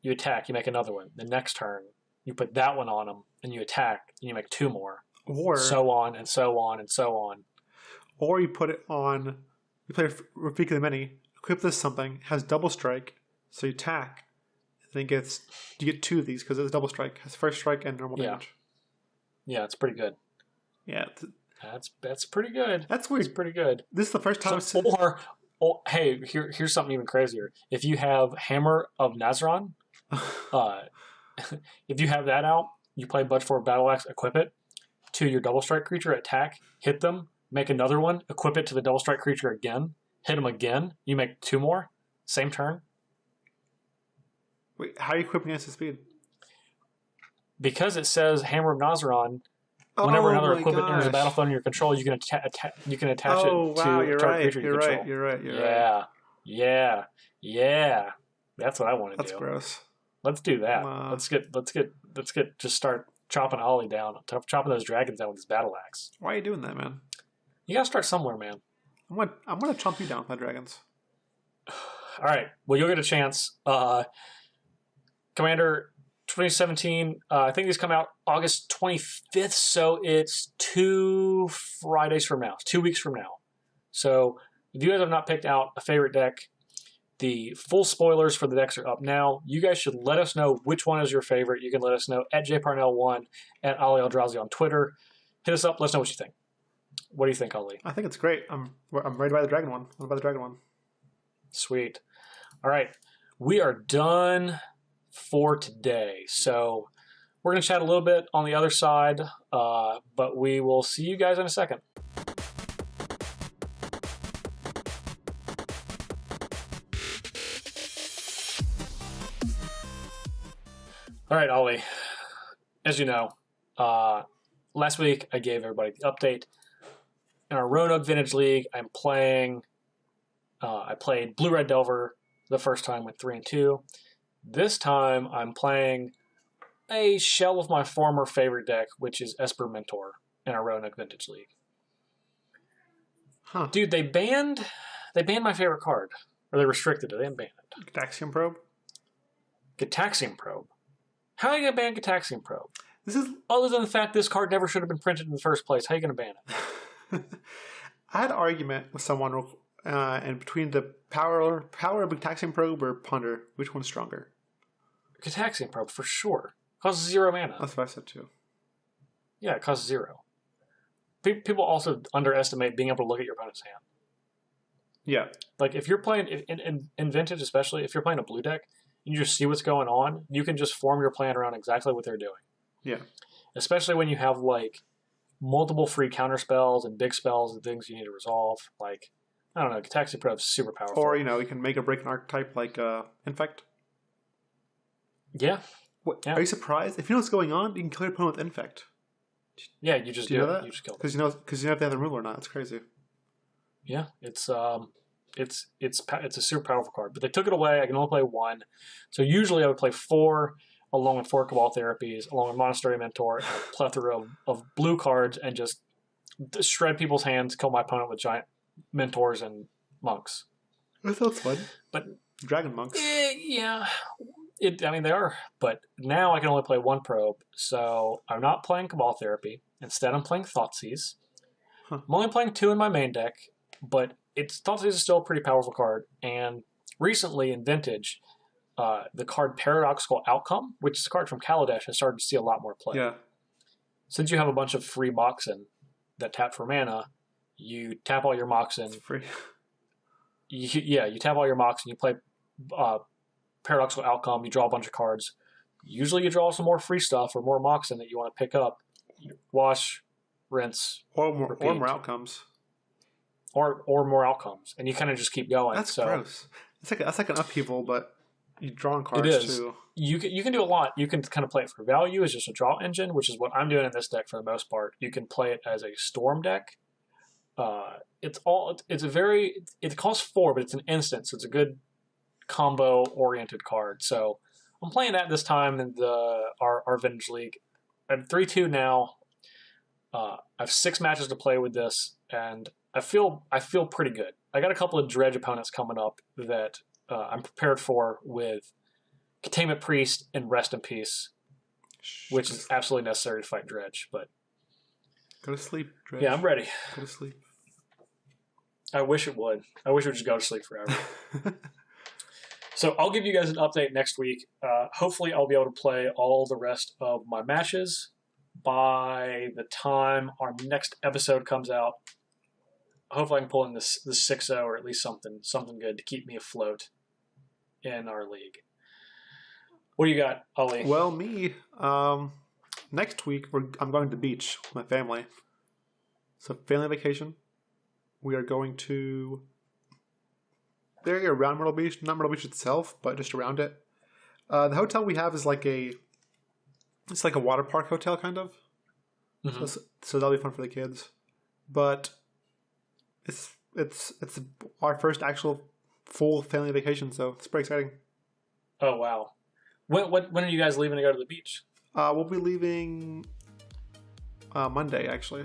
You attack. You make another one. The next turn, you put that one on them, and you attack, and you make 2 more. Or so on and so on and so on. Or you put it on. You play Rafika the Many. equip this something, has double strike, so you attack, and then you get 2 of these because it's double strike. It has first strike and normal damage. Yeah, it's pretty good. Yeah. That's pretty good. That's weird. It's pretty good. This is the first time. Hey, here's something even crazier. If you have Hammer of Nazron, if you have that out, you play Budge for Battle Axe, equip it to your double strike creature, attack, hit them, make another one, equip it to the double strike creature again, hit them again, you make 2 more, same turn. Wait, how are you equipping against the speed? Because it says Hammer of Nazron, whenever another equipment enters the battlefield under your control, you can attach it to a target creature you control. You're right. Yeah. That's what I want to do. That's gross. Let's do that. Let's just start chopping Ollie down, chopping those dragons down with this battle axe. Why are you doing that, man? You gotta start somewhere, man. I'm gonna chomp you down with my dragons. All right. Well, you'll get a chance. Commander 2017. I think these come out August 25th, so it's 2 Fridays from now. 2 weeks from now. So if you guys have not picked out a favorite deck, the full spoilers for the decks are up now. You guys should let us know which one is your favorite. You can let us know at jparnell1, at Ali Aintrazi on Twitter. Hit us up. Let us know what you think. What do you think, Ali? I think it's great. I'm ready to buy the dragon one. I'm going to buy the dragon one. Sweet. All right. We are done for today. So we're going to chat a little bit on the other side, but we will see you guys in a second. All right, Ollie. As you know, last week I gave everybody the update. In our Roanoke Vintage League, I'm playing. I played Blue Red Delver the first time, went 3-2. This time I'm playing a shell of my former favorite deck, which is Esper Mentor in our Roanoke Vintage League. Huh. Dude, they banned my favorite card. Or they restricted it. They didn't ban it. Gataxian Probe? Gataxian Probe. How are you going to ban Gataxian Probe? This is other than the fact this card never should have been printed in the first place. How are you going to ban it? I had an argument with someone and between the power of Gataxian Probe or Ponder, which one's stronger? Gataxian Probe, for sure. Costs 0 mana. That's what I said too. Yeah, it costs 0. People also underestimate being able to look at your opponent's hand. Yeah. Like, if you're playing, in Vintage especially, if you're playing a blue deck, and you just see what's going on, you can just form your plan around exactly what they're doing. Yeah. Especially when you have, like, multiple free counter spells and big spells and things you need to resolve. Like, I don't know, Gataxian Probe's super powerful. Or, you can make or break an archetype like Infect. Yeah. Yeah. Are you surprised? If you know what's going on, you can kill your opponent with Infect. Yeah, you just do you it. know that? You just kill them. Because you know if they have the removal or not. It's crazy. Yeah, it's a super powerful card. But they took it away. I can only play 1. So usually I would play 4, along with 4 Cabal Therapies, along with Monastery Mentor, and a plethora of blue cards, and just shred people's hands, kill my opponent with giant Mentors and Monks. That sounds fun. But Dragon Monks. Yeah. They are. But now I can only play 1 probe, so I'm not playing Cabal Therapy. Instead, I'm playing Thoughtseize. Huh. I'm only playing 2 in my main deck, but Thoughtseize is still a pretty powerful card. And recently in Vintage, the card Paradoxical Outcome, which is a card from Kaladesh, has started to see a lot more play. Yeah. Since you have a bunch of free Moxen that tap for mana, you tap all your Moxen. It's free. You tap all your Moxen, you play Paradoxical Outcome, you draw a bunch of cards. Usually you draw some more free stuff or more Moxen that you want to pick up. Wash, rinse, or more outcomes. Or more outcomes. And you kind of just keep going. That's gross. That's like an upheaval, but you draw cards it is. too. You can do a lot. You can kind of play it for value as just a draw engine, which is what I'm doing in this deck for the most part. You can play it as a storm deck. It costs 4, but it's an instant, so it's a good combo oriented card. So I'm playing that this time in our Vintage League. I'm 3-2 now. I have 6 matches to play with this, and I feel pretty good. I got a couple of dredge opponents coming up that I'm prepared for with Containment Priest and Rest in Peace, which is absolutely necessary to fight dredge. But go to sleep, dredge. Yeah, I'm ready. Go to sleep. I wish it would. I wish it would just go to sleep forever. So I'll give you guys an update next week. Hopefully I'll be able to play all the rest of my matches by the time our next episode comes out. Hopefully I can pull in this 6-0 or at least something good to keep me afloat in our league. What do you got, Ali? Well, me, next week I'm going to the beach with my family. So family vacation. We are going to the area around Myrtle Beach, not Myrtle Beach itself, but just around it. The hotel we have is it's like a water park hotel kind of. Mm-hmm. So that'll be fun for the kids. But it's our first actual full family vacation, so it's pretty exciting. Oh wow! When are you guys leaving to go to the beach? We'll be leaving Monday, actually.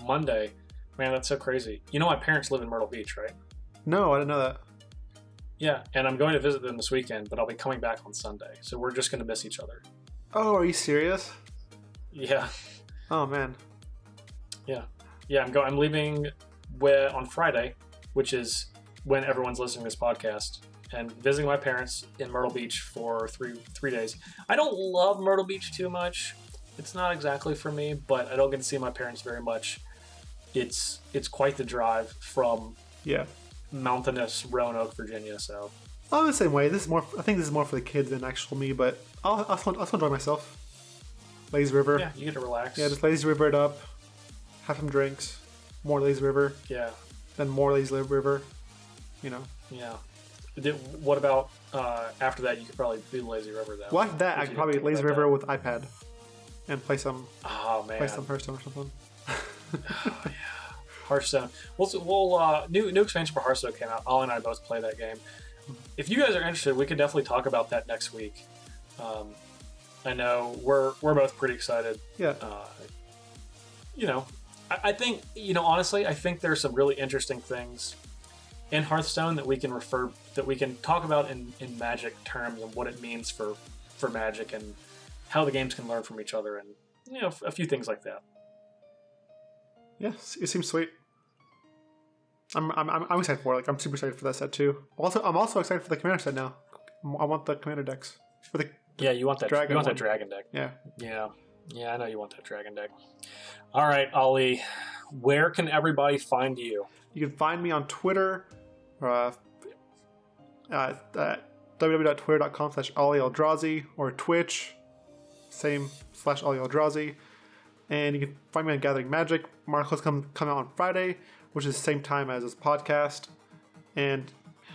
Monday? Man, that's so crazy. You know my parents live in Myrtle Beach, right? No, I didn't know that. Yeah, and I'm going to visit them this weekend, but I'll be coming back on Sunday, so we're just going to miss each other. Oh, are you serious? Yeah. Oh man. Yeah. I'm leaving on Friday, which is when everyone's listening to this podcast, and visiting my parents in Myrtle Beach for three days. I don't love Myrtle Beach too much. It's not exactly for me, but I don't get to see my parents very much. It's quite the drive from mountainous Roanoke, Virginia. So I'm the same way. I think this is more for the kids than actual me, but I'll still enjoy myself. Lazy River. Yeah, you get to relax. Yeah, just lazy river it up. Have some drinks. More lazy river. Yeah. Then more lazy river. You know. Yeah. What about after that? You could probably do lazy river though. Well, after that, I could probably lazy river with iPad and play some. Oh man. Play some Hearthstone or something. Oh yeah. Hearthstone. Well, new expansion for Hearthstone came out. Ollie and I both play that game. If you guys are interested, we could definitely talk about that next week. I know we're both pretty excited. Yeah. I think honestly, I think there's some really interesting things in Hearthstone that we can talk about in Magic terms and what it means for Magic and how the games can learn from each other and a few things like that. Yes, it seems sweet. I'm excited for it. I'm super excited for that set too. I'm also excited for the Commander set now. I want the Commander decks for the you want that dragon. You want that dragon deck. Yeah. I know you want that dragon deck. All right, Ali, where can everybody find you? You can find me on Twitter, at www.twitter.com/Ali Aintrazi, or Twitch, same /Ali Aintrazi. And you can find me on Gathering Magic. Marco's come out on Friday, which is the same time as this podcast. And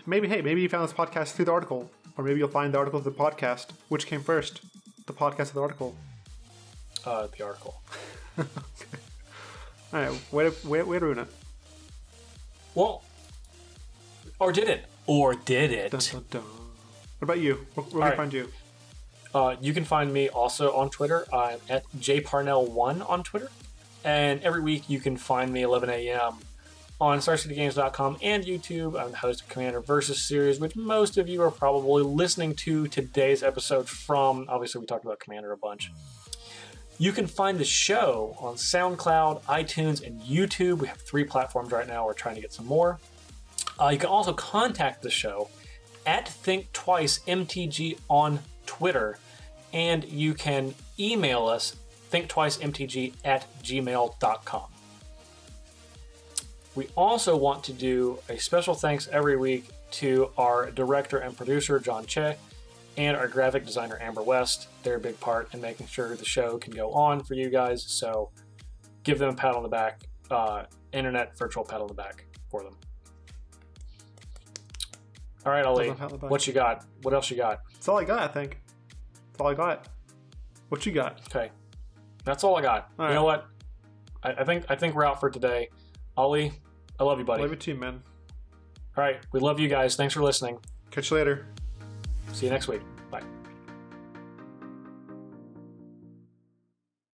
maybe you found this podcast through the article, or maybe you'll find the article of the podcast. Which came first, the podcast or the article? The article. Okay. All right, way to ruin it. Well, or did it? Dun, dun, dun. What about you? Where can I find you? You can find me also on Twitter. I'm at jparnell1 on Twitter. And every week you can find me 11 a.m. on StarCityGames.com and YouTube. I'm the host of Commander Versus series, which most of you are probably listening to today's episode from. Obviously, we talked about Commander a bunch. You can find the show on SoundCloud, iTunes, and YouTube. We have 3 platforms right now. We're trying to get some more. You can also contact the show at ThinktwiceMTG on Twitter. And you can email us, thinktwicemtg@gmail.com. We also want to do a special thanks every week to our director and producer, John Choi, and our graphic designer, Amber West. They're a big part in making sure the show can go on for you guys. So give them a pat on the back, internet virtual pat on the back for them. All right, Ali, what you got? What else you got? That's all I got, I think. That's all I got. What you got? Okay. That's all I got. All right. You know what? I think we're out for today. Ali, I love you, buddy. Love you too, man. All right. We love you guys. Thanks for listening. Catch you later. See you next week.